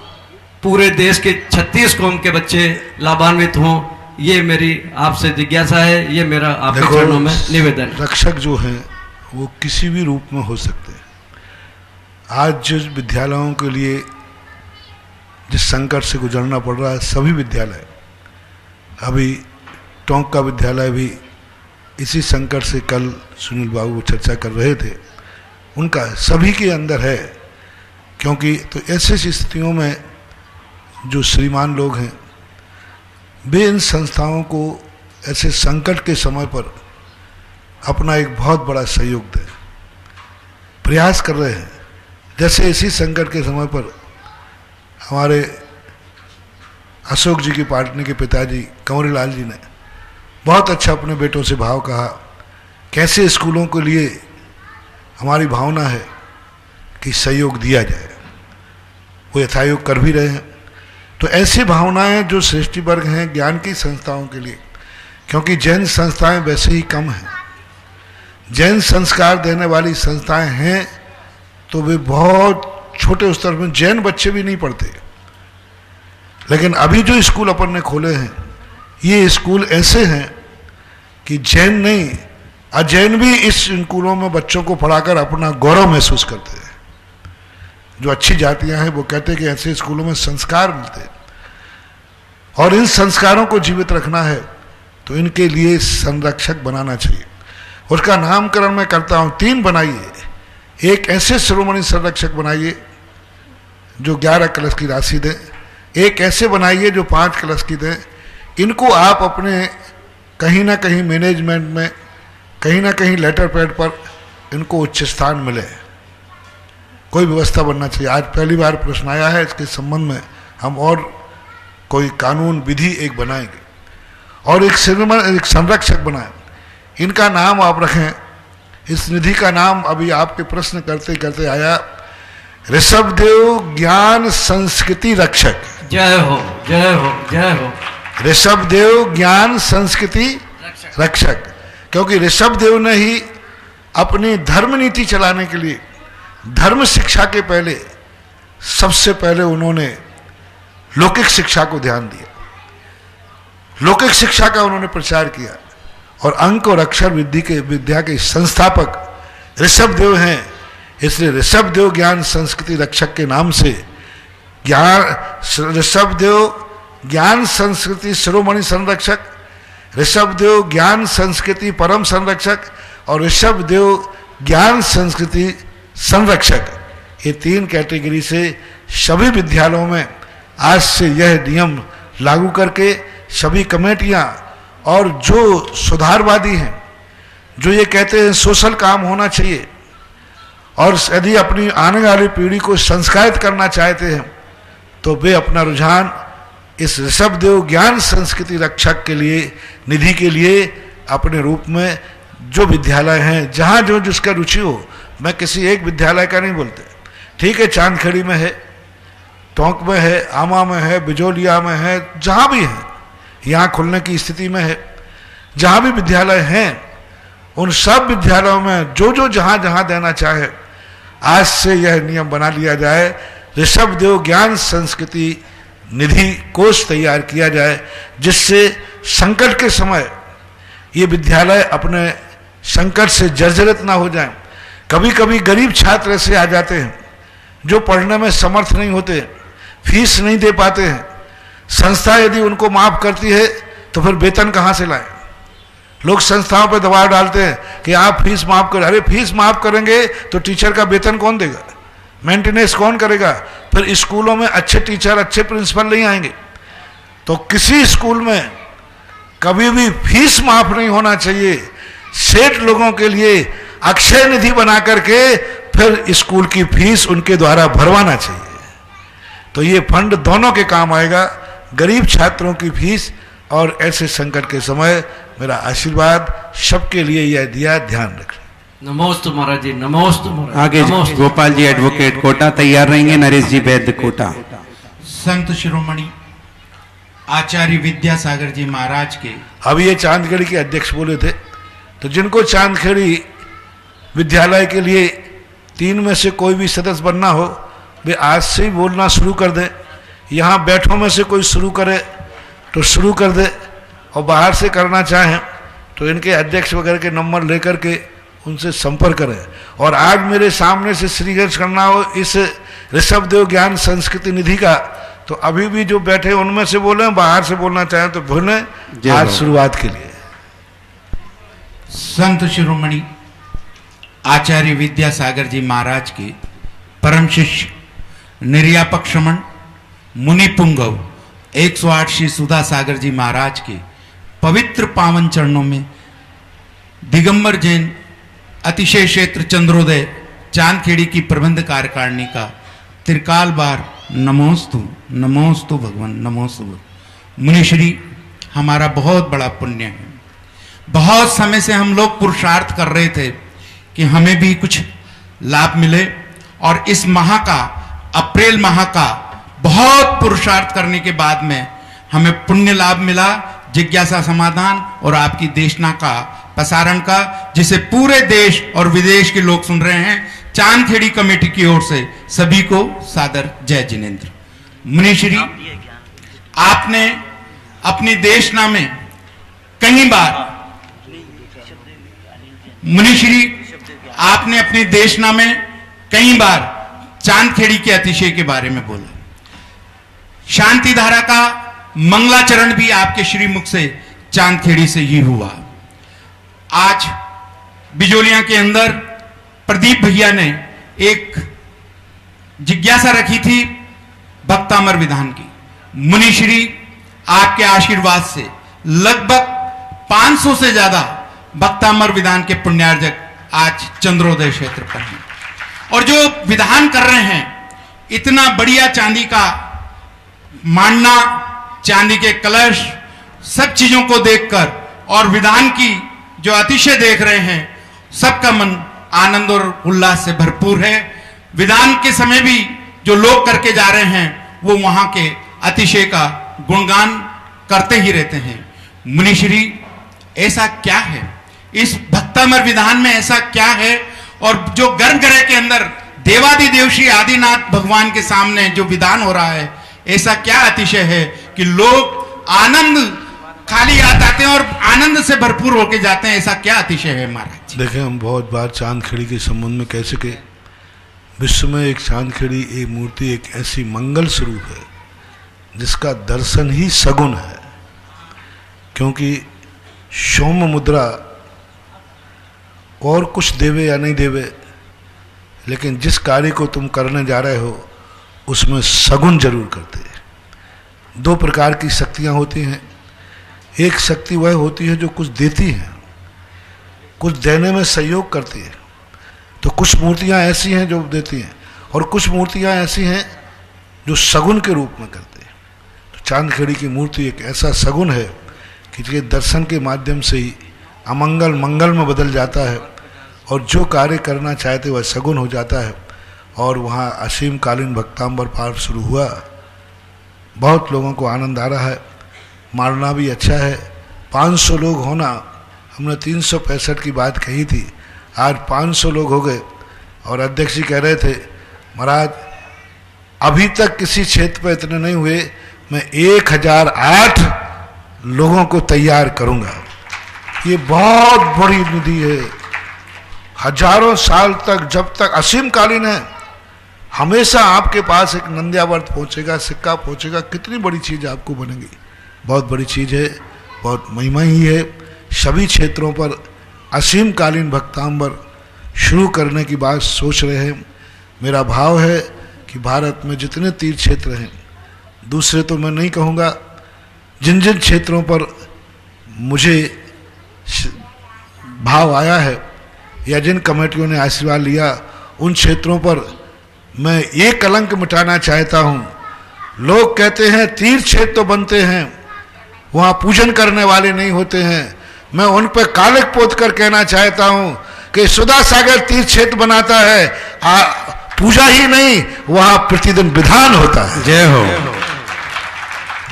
पूरे देश के 36 कौम के बच्चे लाभान्वित हों। ये मेरी आपसे जिज्ञासा है, ये मेरा आपके चरणों में निवेदन है। रक्षक जो हैं वो किसी भी रूप में हो सकते हैं। आज जिस विद्यालयों के लिए जिस संकट से गुजरना पड़ रहा है, सभी विद्यालय, अभी टोंक का विद्यालय भी इसी संकट से कल सुनील बाबू चर्चा कर रहे थे, उनका सभी के अंदर है। क्योंकि तो ऐसी स्थितियों में जो श्रीमान लोग हैं वे इन संस्थाओं को ऐसे संकट के समय पर अपना एक बहुत बड़ा सहयोग दें, प्रयास कर रहे हैं। जैसे इसी संकट के समय पर हमारे अशोक जी की पार्टी के पिताजी कंवरीलाल जी ने बहुत अच्छा अपने बेटों से भाव कहा, कैसे स्कूलों के लिए हमारी भावना है कि सहयोग दिया जाए, वो यथायोग कर भी रहे हैं। तो ऐसी भावनाएं जो श्रेष्ठी वर्ग हैं ज्ञान की संस्थाओं के लिए, क्योंकि जैन संस्थाएं वैसे ही कम हैं, जैन संस्कार देने वाली संस्थाएं हैं तो वे बहुत छोटे स्तर में, जैन बच्चे भी नहीं पढ़ते। लेकिन अभी जो स्कूल अपन ने खोले हैं ये स्कूल ऐसे हैं कि जैन नहीं, अजैन भी इस स्कूलों में बच्चों को पढ़ाकर अपना गौरव महसूस करते हैं। जो अच्छी जातियां हैं वो कहते हैं कि ऐसे स्कूलों में संस्कार मिलते हैं, और इन संस्कारों को जीवित रखना है तो इनके लिए संरक्षक बनाना चाहिए। उसका नामकरण मैं करता हूं, 3 बनाइए। एक ऐसे शिरोमणि संरक्षक बनाइए जो 11 कलश की राशि दें, एक ऐसे बनाइए जो 5 कलश की दें। इनको आप अपने कहीं ना कहीं मैनेजमेंट में, कहीं ना कहीं लेटर पैड पर इनको उच्च स्थान मिले, कोई व्यवस्था बनना चाहिए। आज पहली बार प्रश्न आया है, इसके संबंध में हम और कोई कानून विधि एक बनाएंगे और एक संरक्षक बनाएं। इनका नाम आप रखें, इस निधि का नाम अभी आपके प्रश्न करते करते आया, ऋषभदेव ज्ञान संस्कृति रक्षक। जय हो, जय हो, जय हो। ऋषभदेव ज्ञान संस्कृति रक्षक, क्योंकि ऋषभदेव ने ही अपनी धर्म नीति चलाने के लिए धर्म शिक्षा के पहले सबसे पहले उन्होंने लौकिक शिक्षा को ध्यान दिया, लौकिक शिक्षा का उन्होंने प्रचार किया, और अंक और अक्षर विद्या के संस्थापक ऋषभदेव हैं। इसलिए ऋषभदेव ज्ञान संस्कृति रक्षक के नाम से ऋषभदेव ज्ञान संस्कृति शिरोमणि संरक्षक, ऋषभदेव ज्ञान संस्कृति परम संरक्षक और ऋषभदेव ज्ञान संस्कृति संरक्षक, ये 3 कैटेगरी से सभी विद्यालयों में आज से यह नियम लागू करके सभी कमेटियां और जो सुधारवादी हैं, जो ये कहते हैं सोशल काम होना चाहिए और यदि अपनी आने वाली पीढ़ी को संस्कारित करना चाहते हैं तो वे अपना रुझान इस ऋषभदेव ज्ञान संस्कृति रक्षक के लिए, निधि के लिए अपने रूप में जो विद्यालय हैं, जहाँ जो जिसका रुचि हो, मैं किसी एक विद्यालय का नहीं बोलते, ठीक है, चांदखेड़ी में है, टोंक में है, आमा में है, बिजोलिया में है, जहाँ भी है, यहाँ खुलने की स्थिति में है, जहाँ भी विद्यालय हैं उन सब विद्यालयों में जो जो जहाँ जहाँ देना चाहे, आज से यह नियम बना लिया जाए, ऋषभदेव ज्ञान संस्कृति निधि कोष तैयार किया जाए, जिससे संकट के समय ये विद्यालय अपने संकट से जर्जरित ना हो जाएं। कभी कभी गरीब छात्र ऐसे आ जाते हैं जो पढ़ने में समर्थ नहीं होते, फीस नहीं दे पाते हैं, संस्था यदि उनको माफ करती है तो फिर वेतन कहाँ से लाएं? लोग संस्थाओं पर दबाव डालते हैं कि आप फीस माफ करें। अरे फीस माफ करेंगे तो टीचर का वेतन कौन देगा, मेंटेनेंस कौन करेगा? फिर स्कूलों में अच्छे टीचर, अच्छे प्रिंसिपल नहीं आएंगे। तो किसी स्कूल में कभी भी फीस माफ नहीं होना चाहिए। सेठ लोगों के लिए अक्षय निधि बना करके फिर स्कूल की फीस उनके द्वारा भरवाना चाहिए। तो ये फंड दोनों के काम आएगा, गरीब छात्रों की फीस और ऐसे संकट के समय मेरा आशीर्वाद सबके लिए यह दिया, ध्यान रखें। नमोस्तु महाराज जी, नमोस्तु महाराज। आगे गोपाल जी एडवोकेट कोटा तैयार रहेंगे, नरेश जी वैद्य कोटा। संत शिरोमणि आचार्य विद्यासागर जी महाराज के, अब ये चांदखेड़ी के अध्यक्ष बोले थे, तो जिनको चांदखेड़ी विद्यालय के लिए 3 में से कोई भी सदस्य बनना हो, वे आज से ही बोलना शुरू कर दें। यहाँ बैठों में से कोई शुरू करे तो शुरू कर दे, और बाहर से करना चाहें तो इनके अध्यक्ष वगैरह के नंबर लेकर के उनसे संपर्क करें। और आज मेरे सामने से श्रीगंज करना हो इस ऋषभदेव ज्ञान संस्कृति निधि का, तो अभी भी जो बैठे उनमें से बोलें, बाहर से बोलना चाहें तो बोलें। आज शुरुआत के लिए संत शिरोमणि आचार्य विद्यासागर जी महाराज के परम शिष्य निर्यापक श्रमण मुनि पुंगव 108 श्री सुधा सागर जी महाराज के पवित्र पावन चरणों में दिगंबर जैन अतिशय क्षेत्र चंद्रोदय चांदखेड़ी की प्रबंध कार्यकारिणी का त्रिकाल बार नमोस्तु नमोस्तु भगवान नमोस्तु। मुनिश्री, हमारा बहुत बड़ा पुण्य है। बहुत समय से हम लोग पुरुषार्थ कर रहे थे कि हमें भी कुछ लाभ मिले और इस माह का, अप्रैल माह का बहुत पुरुषार्थ करने के बाद में हमें पुण्य लाभ मिला, जिज्ञासा समाधान और आपकी देशना का प्रसारण का, जिसे पूरे देश और विदेश के लोग सुन रहे हैं। चांदखेड़ी कमेटी की ओर से सभी को सादर जय जिनेंद्र। मुनिश्री, आपने अपनी देशना में कई बार, मुनिश्री आपने अपनी देशना में कई बार चांदखेड़ी के अतिशय के बारे में बोला। शांति धारा का मंगलाचरण भी आपके श्रीमुख से चांदखेड़ी से ही हुआ। आज बिजोलिया के अंदर प्रदीप भैया ने एक जिज्ञासा रखी थी भक्तामर विधान की। मुनिश्री, आपके आशीर्वाद से लगभग 500 से ज्यादा भक्तामर विधान के पुण्यार्जक आज चंद्रोदय क्षेत्र पर हैं और जो विधान कर रहे हैं, इतना बढ़िया चांदी का मांडना, चांदी के कलश, सब चीजों को देखकर और विधान की जो अतिशय देख रहे हैं, सबका मन आनंद और उल्लास से भरपूर है। विधान के समय भी जो लोग करके जा रहे हैं वो वहां के अतिशय का गुणगान करते ही रहते हैं। मुनिश्री, ऐसा क्या है इस भक्तामर विधान में, ऐसा क्या है? और जो गर्भगृह के अंदर देवादिदेव श्री आदिनाथ भगवान के सामने जो विधान हो रहा है, ऐसा क्या अतिशय है कि लोग आनंद खाली याद आते हैं और आनंद से भरपूर होके जाते हैं? ऐसा क्या अतिशय है महाराज? देखें, हम बहुत बार चांदखेड़ी के संबंध में कह सके, विश्व में एक चांदखेड़ी, एक मूर्ति, एक ऐसी मंगल स्वरूप है जिसका दर्शन ही सगुन है। क्योंकि सौम्य मुद्रा और कुछ देवे या नहीं देवे, लेकिन जिस कार्य को तुम करने जा रहे हो उसमें सगुन जरूर करते हैं। दो प्रकार की शक्तियां होती हैं। एक शक्ति वह होती है जो कुछ देती है, कुछ देने में सहयोग करती है। तो कुछ मूर्तियां ऐसी हैं जो देती हैं और कुछ मूर्तियां ऐसी हैं जो सगुन के रूप में करते हैं। तो चांदखेड़ी की मूर्ति एक ऐसा सगुन है कि जिसके दर्शन के माध्यम से ही अमंगल मंगल में बदल जाता है और जो कार्य करना चाहते वह सगुन हो जाता है। और वहाँ असीम कालीन भक्तांबर पाठ शुरू हुआ, बहुत लोगों को आनंद आ रहा है, मारना भी अच्छा है। 500 लोग होना, हमने 365 की बात कही थी, आज 500 लोग हो गए। और अध्यक्ष जी कह रहे थे, महाराज अभी तक किसी क्षेत्र पर इतने नहीं हुए, मैं 1008 लोगों को तैयार करूंगा। ये बहुत बड़ी निधि है। हजारों साल तक, जब तक असीम कालीन है, हमेशा आपके पास एक नंद्यावर्त पहुंचेगा, सिक्का पहुंचेगा। कितनी बड़ी चीज आपको बनेगी, बहुत बड़ी चीज है, बहुत महिमा ही है। सभी क्षेत्रों पर असीम कालीन भक्तांबर शुरू करने की बात सोच रहे हैं। मेरा भाव है कि भारत में जितने तीर्थ क्षेत्र हैं, दूसरे तो मैं नहीं कहूँगा, जिन जिन क्षेत्रों पर मुझे भाव आया है या जिन कमेटियों ने आशीर्वाद लिया, उन क्षेत्रों पर मैं ये कलंक मिटाना चाहता हूँ। लोग कहते हैं तीर्थ क्षेत्र तो बनते हैं, वहाँ पूजन करने वाले नहीं होते हैं। मैं उन पर कालिक पोत कर कहना चाहता हूँ कि सुधा सागर तीर्थ क्षेत्र बनाता है, पूजा ही नहीं, वहाँ प्रतिदिन विधान होता है। जय हो।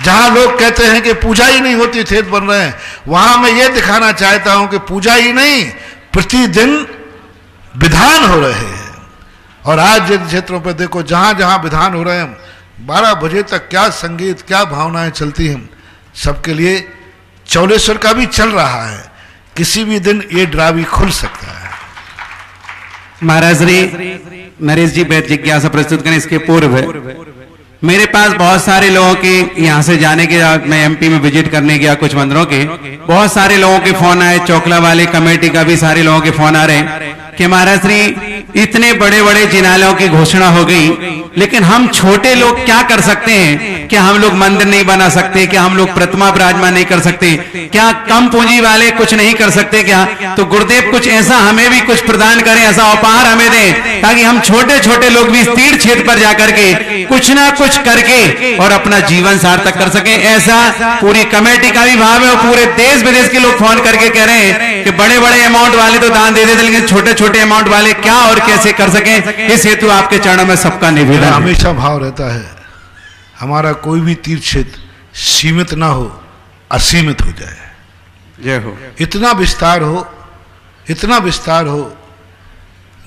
जहाँ लोग कहते हैं कि पूजा ही नहीं होती, क्षेत्र बन रहे हैं, वहाँ मैं ये दिखाना चाहता हूँ कि पूजा ही नहीं, प्रतिदिन विधान हो रहे हैं। और आज जिन क्षेत्रों पर देखो, जहाँ जहाँ विधान हो रहे हैं, 12 बजे तक क्या संगीत, क्या भावनाएं चलती हैं सबके लिए। चौलेश्वर का भी चल रहा है, किसी भी दिन ये ड्रा भी खुल सकता है। महाराज श्री नरेश जी बैठ जिज्ञासा प्रस्तुत करें। इसके पूर्व मेरे पास बहुत सारे लोगों के यहाँ से जाने के, मैं एमपी में विजिट करने गया कुछ मंदिरों के, बहुत सारे लोगों के फोन आए, चोकला वाले कमेटी का भी सारे लोगों के फोन आ रहे हैं कि महाराज श्री इतने बड़े बड़े जिनालयों की घोषणा हो गई, लेकिन हम छोटे लोग क्या कर सकते हैं? क्या हम लोग मंदिर नहीं बना सकते? क्या हम लोग प्रतिमा विराजमान नहीं कर सकते? क्या कम पूंजी वाले कुछ नहीं कर सकते क्या? तो गुरुदेव कुछ ऐसा हमें भी कुछ प्रदान करें, ऐसा उपहार हमें दें, ताकि हम छोटे छोटे लोग भी इस तीर्थ क्षेत्र पर जाकर के कुछ ना कुछ करके और अपना जीवन सार्थक कर सकें। ऐसा पूरी कमेटी का भी भाव है और पूरे देश विदेश के लोग फोन करके कह रहे हैं कि बड़े बड़े अमाउंट वाले तो दान दे देते, लेकिन छोटे छोटे अमाउंट वाले क्या और कैसे कर सकें, इस हेतु आपके चरणों में सबका निवेदन है। हमेशा भाव रहता है हमारा कोई भी तीर्थ क्षेत्र सीमित ना हो, असीमित हो जाए। जय हो। इतना विस्तार हो,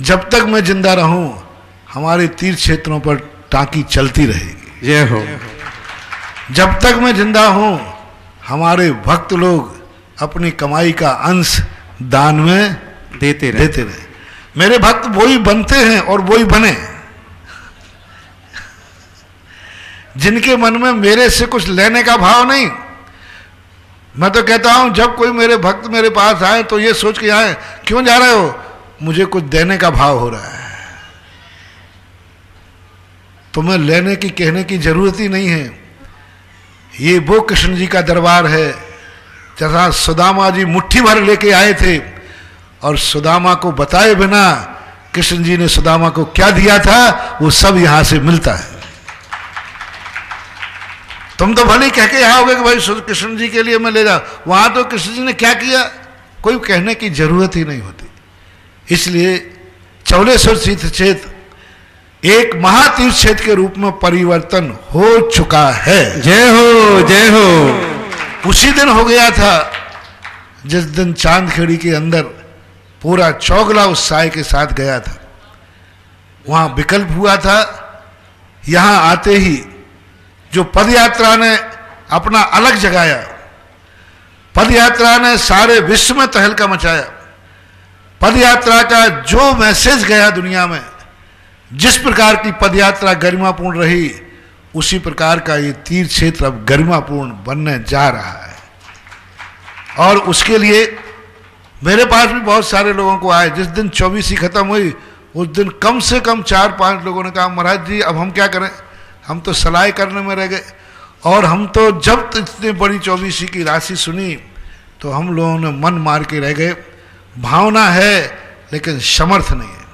जब तक मैं जिंदा रहूं हमारे तीर्थ क्षेत्रों पर टांकी चलती रहेगी। जय हो। जब तक मैं जिंदा हूं हमारे भक्त लोग अपनी कमाई का अंश दान में देते रहे। मेरे भक्त वही बनते हैं और वही बने जिनके मन में मेरे से कुछ लेने का भाव नहीं। मैं तो कहता हूं जब कोई मेरे भक्त मेरे पास आए तो ये सोच के आए, क्यों जा रहे हो? मुझे कुछ देने का भाव हो रहा है। तुम्हें लेने की कहने की जरूरत ही नहीं है। ये वो कृष्ण जी का दरबार है जहां सुदामा जी मुट्ठी भर लेके आए थे और सुदामा को बताए बिना कृष्ण जी ने सुदामा को क्या दिया था वो सब यहां से मिलता है। तुम तो भले कह के आओगे कि भाई कृष्ण जी के लिए मैं ले जाऊं, वहां तो कृष्ण जी ने क्या किया कोई कहने की जरूरत ही नहीं होती। इसलिए चौलेश्वर तीर्थ क्षेत्र एक महातीर्थ क्षेत्र के रूप में परिवर्तन हो चुका है। जय हो, जय हो। उसी दिन हो गया था जिस दिन चांदखेड़ी के अंदर पूरा चौगला उत्साह के साथ गया था। वहां विकल्प हुआ था। यहां आते ही जो पदयात्रा ने अपना अलग जगाया, पदयात्रा ने सारे विश्व में तहलका मचाया। पदयात्रा का जो मैसेज गया दुनिया में, जिस प्रकार की पदयात्रा गरिमापूर्ण रही उसी प्रकार का ये तीर्थ क्षेत्र अब गरिमापूर्ण बनने जा रहा है। और उसके लिए मेरे पास भी बहुत सारे लोगों को आए। जिस दिन 24वीं खत्म हुई उस दिन कम से कम 4-5 लोगों ने कहा महाराज जी अब हम क्या करें, हम तो सलाह करने में रह गए। और हम तो जब इतनी बड़ी 24वीं की राशि सुनी तो हम लोगों ने मन मार के रह गए। भावना है लेकिन समर्थ नहीं है,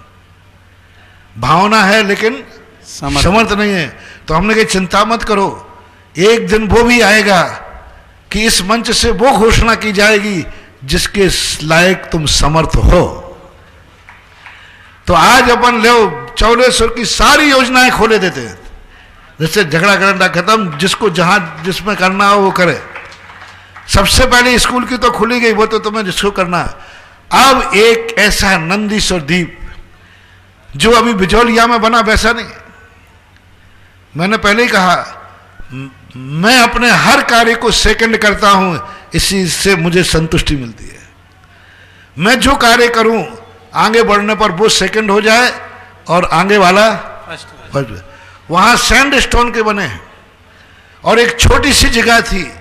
भावना है लेकिन समर्थ नहीं है। तो हमने कहा चिंता मत करो, एक दिन वो भी आएगा कि इस मंच से वो घोषणा की जाएगी जिसके लायक तुम समर्थ हो। तो आज अपन ले चौलेश्वर की सारी योजनाएं खोले देते हैं। जैसे झगड़ा करना खत्म, जिसको जहां जिसमें करना हो वो करे। सबसे पहले स्कूल की तो खुली गई, वो तो तुम्हें जिसको करना। अब एक ऐसा नंदीश्वर द्वीप जो अभी बिजौलिया में बना वैसा नहीं। मैंने पहले ही कहा मैं अपने हर कार्य को सेकंड करता हूं, इसी से मुझे संतुष्टि मिलती है। मैं जो कार्य करूं आगे बढ़ने पर वो सेकंड हो जाए और आगे वाला फर्स्ट। वहां सैंड स्टोन के बने हैं और एक छोटी सी जगह थी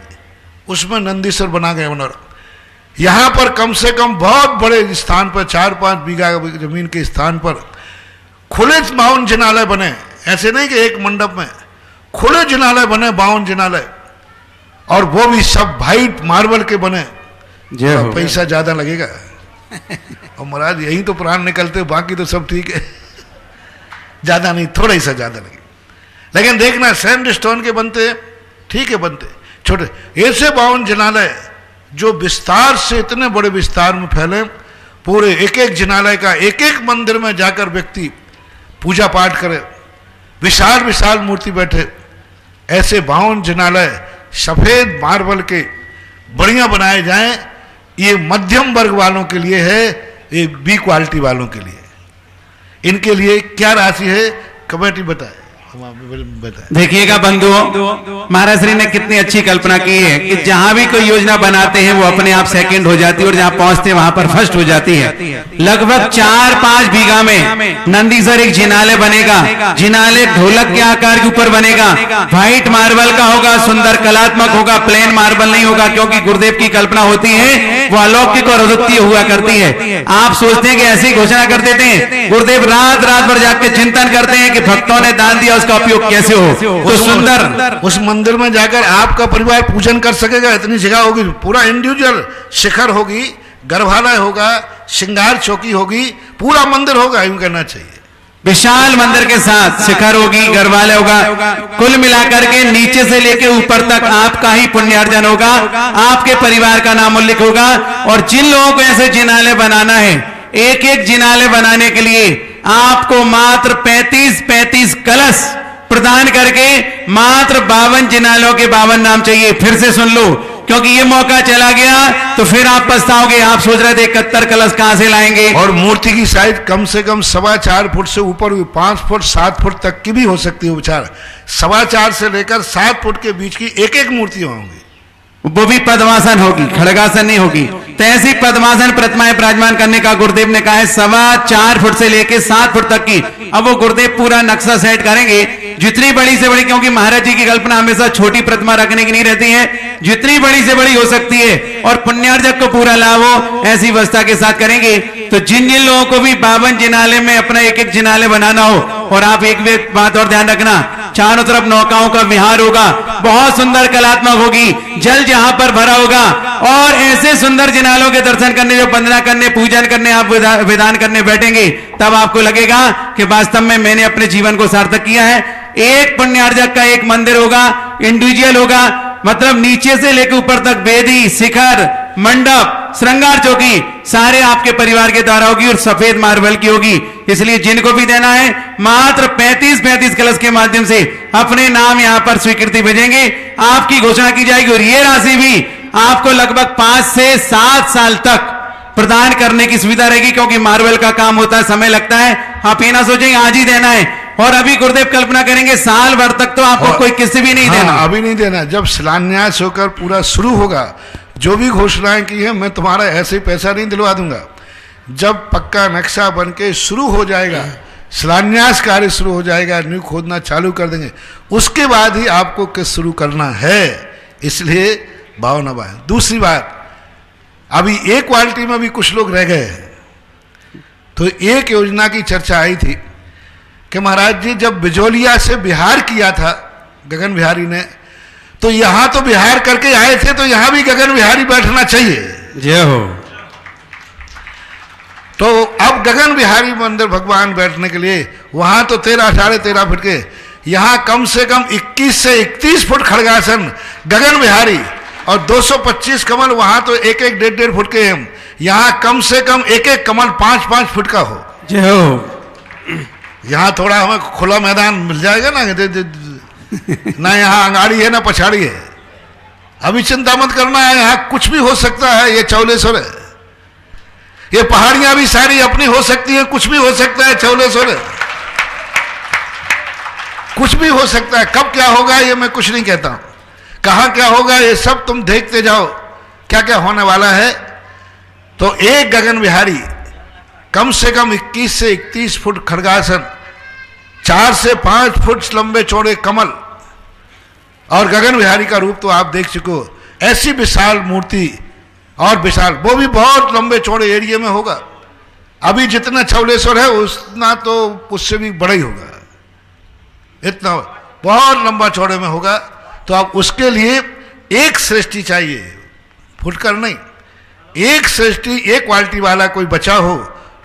उसमें नंदीश्वर बना गए। यहां पर कम से कम बहुत बड़े स्थान पर 4-5 बीघा जमीन के स्थान पर खुले 52 जिनालय बने। ऐसे नहीं कि एक मंडप में, खुले जिनालय बने 52 जिनालय, और वो भी सब वाइट मार्बल के बने। पैसा ज्यादा लगेगा और महाराज यही तो प्राण निकलते, बाकी तो सब ठीक है। ज्यादा नहीं, थोड़ा ही सा ज्यादा लगे। लेकिन देखना सैंड स्टोन के बनते, ठीक है बनते छोटे। ऐसे 52 जिनालय जो विस्तार से इतने बड़े विस्तार में फैले, पूरे एक एक जिनालय का एक एक मंदिर में जाकर व्यक्ति पूजा पाठ करे, विशाल विशाल मूर्ति बैठे। ऐसे 52 जिनालय सफेद मार्बल के बढ़िया बनाए जाएं। ये मध्यम वर्ग वालों के लिए है, ये बी क्वालिटी वालों के लिए। इनके लिए क्या राशि है कमेटी बताए। देखिएगा बंधुओं, महाराज श्री ने कितनी अच्छी कल्पना की है कि जहां भी कोई योजना बनाते हैं वो अपने आप सेकंड हो जाती है और जहां पहुंचते हैं वहां पर फर्स्ट हो जाती है। लगभग 4-5 बीघा में नंदीश्वर एक जिनालय बनेगा। जिनालय ढोलक के आकार के ऊपर बनेगा, व्हाइट मार्बल का होगा, सुंदर कलात्मक होगा, प्लेन मार्बल नहीं होगा, क्योंकि गुरुदेव की कल्पना होती है वो अलौकिक और अद्वितीय हुआ करती है। आप सोचते हैं कि ऐसी घोषणा कर देते हैं, गुरुदेव रात रात भर जाकर चिंतन करते हैं कि भक्तों ने दान दिया उसका उपयोग कैसे हो। तो सुंदर उस मंदिर में जाकर आपका परिवार पूजन कर सकेगा। इतनी जगह होगी, पूरा इंडिविजुअल शिखर होगी, गर्भालय होगा, श्रृंगार चौकी होगी, पूरा मंदिर होगा। यूं करना चाहिए, विशाल मंदिर के साथ शिखर होगी, गर्भालय होगा। कुल मिलाकर के नीचे से लेके ऊपर तक आपका ही पुण्यार्जन होगा, आपके परिवार का नाम उल्लेख होगा। और जिन लोगों को ऐसे जिनालय बनाना है एक एक जिनाले बनाने के लिए आपको मात्र 35 कलश प्रदान करके मात्र 52 जिनालों के 52 नाम चाहिए। फिर से सुन लो, क्योंकि ये मौका चला गया तो फिर आप पछताओगे। आप सोच रहे थे 71 कलश कहां से लाएंगे। और मूर्ति की साइज कम से कम 4.25 फुट से ऊपर 5 फुट 7 फुट तक की भी हो सकती है। विचार 4.25 से लेकर 7 फुट के बीच की एक एक मूर्ति होंगी। वो भी पद्मासन होगी, खड़गासन नहीं होगी। तो ऐसी पद्मासन प्रतिमाएं विराजमान करने का गुरुदेव ने कहा है 4.25 फुट से लेके 7 फुट तक की। अब वो गुरुदेव पूरा नक्शा सेट करेंगे, जितनी बड़ी से बड़ी, क्योंकि महाराज जी की कल्पना हमेशा छोटी प्रतिमा रखने की नहीं रहती है, जितनी बड़ी से बड़ी हो सकती है और पुण्यार्जक को पूरा लाभ हो, ऐसी व्यवस्था के साथ करेंगे। तो जिन जिन लोगों को भी 52 जिनाले में अपना एक एक जिनाले बनाना हो, और आप एक बात और ध्यान रखना, चारों तरफ नौकाओं का विहार होगा, बहुत सुंदर कलात्मक होगी, जल जहां पर भरा होगा, और ऐसे सुंदर जिनालों के दर्शन करने, जो वंदना करने, पूजन करने, आप विधान करने बैठेंगे, तब आपको लगेगा कि वास्तव में मैंने अपने जीवन को सार्थक किया है। एक पुण्यार्जक का एक मंदिर होगा, इंडिविजुअल होगा, मतलब नीचे से लेकर ऊपर तक वेदी, शिखर, मंडप, श्रृंगार चौकी सारे आपके परिवार के द्वारा होगी और सफेद मार्बल की होगी। इसलिए जिनको भी देना है मात्र 35 कलश के माध्यम से अपने नाम यहां पर स्वीकृति भेजेंगे, आपकी घोषणा की जाएगी। और ये राशि भी आपको लगभग 5 से 7 साल तक प्रदान करने की सुविधा रहेगी, क्योंकि मार्बल का काम होता है, समय लगता है। आप ये ना सोचेंगे आज ही देना है, और अभी गुरुदेव कल्पना करेंगे साल भर तक तो आपको कोई किसी भी नहीं देना। अभी नहीं देना, जब शिलान्यास होकर पूरा शुरू होगा, जो भी घोषणाएं की है, मैं तुम्हारा ऐसे पैसा नहीं दिलवा दूंगा। जब पक्का नक्शा बन के शुरू हो जाएगा, शिलान्यास कार्य शुरू हो जाएगा, नींव खोदना चालू कर देंगे, उसके बाद ही आपको किस शुरू करना है। इसलिए भाव न भाव। दूसरी बात, अभी एक क्वालिटी में भी कुछ लोग रह गए हैं। तो एक योजना की चर्चा आई थी कि महाराज जी जब बिजोलिया से बिहार किया था गगन बिहारी ने, तो यहां तो बिहार करके आए थे, तो यहां भी गगन बिहारी बैठना चाहिए। जय हो। तो अब गगन बिहारी मंदिर भगवान बैठने के लिए वहां तो 13-13.5 फुट के, यहां कम से कम 21 से 31 फुट खड़गासन गगन बिहारी, और 225 कमल वहां तो 1-1, 1.5 फुट के हैं। यहां कम से कम 1-1 कमल 5-5 फुट का हो। जय हो। यहां थोड़ा हमें खुला मैदान मिल जाएगा ना, ना यहाँ अंगाड़ी है ना पछाड़ी है। अभी चिंता मत करना है, यहाँ कुछ भी हो सकता है। ये चौलेश्वर है, ये पहाड़ियां भी सारी अपनी हो सकती हैं, कुछ भी हो सकता है। चौलेश्वर है, कुछ भी हो सकता है। कब क्या होगा ये मैं कुछ नहीं कहता हूं, कहां क्या होगा ये सब तुम देखते जाओ क्या क्या होने वाला है। तो एक गगन बिहारी, कम से कम 21 से 31 फुट खड़गासन, 4 से 5 फुट लंबे चौड़े कमल, और गगन बिहारी का रूप तो आप देख चुके हो। ऐसी विशाल मूर्ति, और विशाल, वो भी बहुत लंबे चौड़े एरिया में होगा। अभी जितना चौलेश्वर है उतना तो उससे भी बड़ा ही होगा, इतना बहुत लंबा चौड़े में होगा। तो आप उसके लिए एक सृष्टि चाहिए, फुटकर नहीं, एक सृष्टि, एक क्वालिटी वाला कोई बचा हो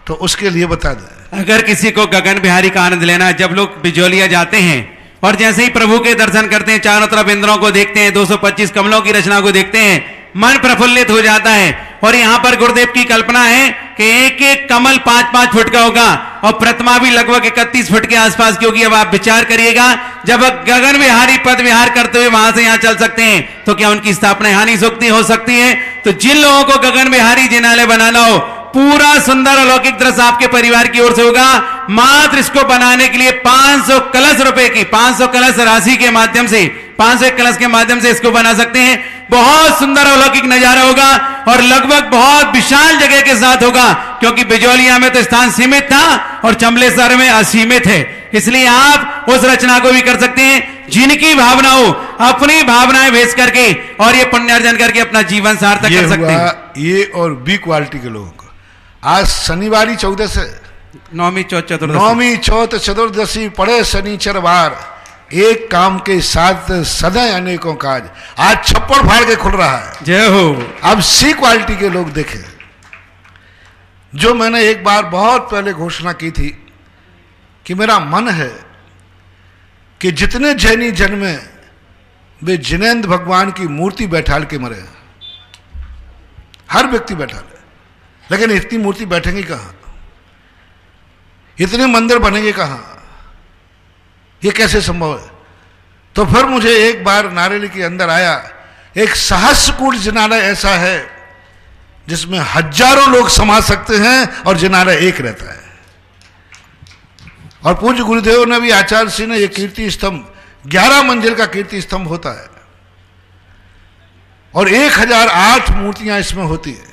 तो उसके लिए बता दें। अगर किसी को गगन बिहारी का आनंद लेना है, जब लोग बिजोलिया जाते हैं और जैसे ही प्रभु के दर्शन करते हैं, चारों तरफ इंद्रों को देखते हैं, 225 कमलों की रचना को देखते हैं, मन प्रफुल्लित हो जाता है। और यहां पर गुरुदेव की कल्पना है कि एक एक कमल 5-5 फुट का होगा, और प्रतिमा भी लगभग 31 फुट के आसपास की होगी। अब आप विचार करिएगा, जब गगन विहारी पद विहार करते हुए वहां से यहां चल सकते हैं, तो क्या उनकी स्थापना यहां नहीं हो सकती है। तो जिन लोगों को गगन विहारी जिनालय बनाना हो, पूरा सुंदर अलौकिक दृश्य आपके परिवार की ओर से होगा। मात्र इसको बनाने के लिए 500 कलश रुपए की, 500 कलश राशि के माध्यम से, 500 कलश के माध्यम से इसको बना सकते हैं। बहुत सुंदर अलौकिक नजारा होगा, और लगभग बहुत विशाल जगह के साथ होगा, क्योंकि बिजोलिया में तो स्थान सीमित था और चमलेश्वर में असीमित है। इसलिए आप उस रचना को भी कर सकते हैं। जिनकी भावना हो, अपनी भावनाएं भेज करके और ये पुण्यार्जन करके अपना जीवन सार्थक कर सकते हैं। ये और बी क्वालिटी के लोगों को आज शनिवारी 14 से नौमी चौथ चतुर्दशी पड़े शनिचर वार, एक काम के साथ सदैव अनेकों काज। आज छप्पड़ फाड़ के खुल रहा है। जय हो। अब सी क्वालिटी के लोग देखें, जो मैंने एक बार बहुत पहले घोषणा की थी कि मेरा मन है कि जितने जैनी जन्मे वे जिनेंद्र भगवान की मूर्ति बैठाल के मरे, हर व्यक्ति बैठा ले, लेकिन इतनी मूर्ति बैठेंगी कहाँ। इतने मंदिर बनेंगे कहाँ, ये कैसे संभव है? तो फिर मुझे एक बार नारेली के अंदर आया, एक सहस्रकूट जिनालय ऐसा है जिसमें हजारों लोग समा सकते हैं और जिनालय एक रहता है। और पूज्य गुरुदेव ने भी, आचार्य श्री ने, ये कीर्ति स्तंभ 11 मंजिल का कीर्ति स्तंभ होता है और 1008 मूर्तियां इसमें होती है।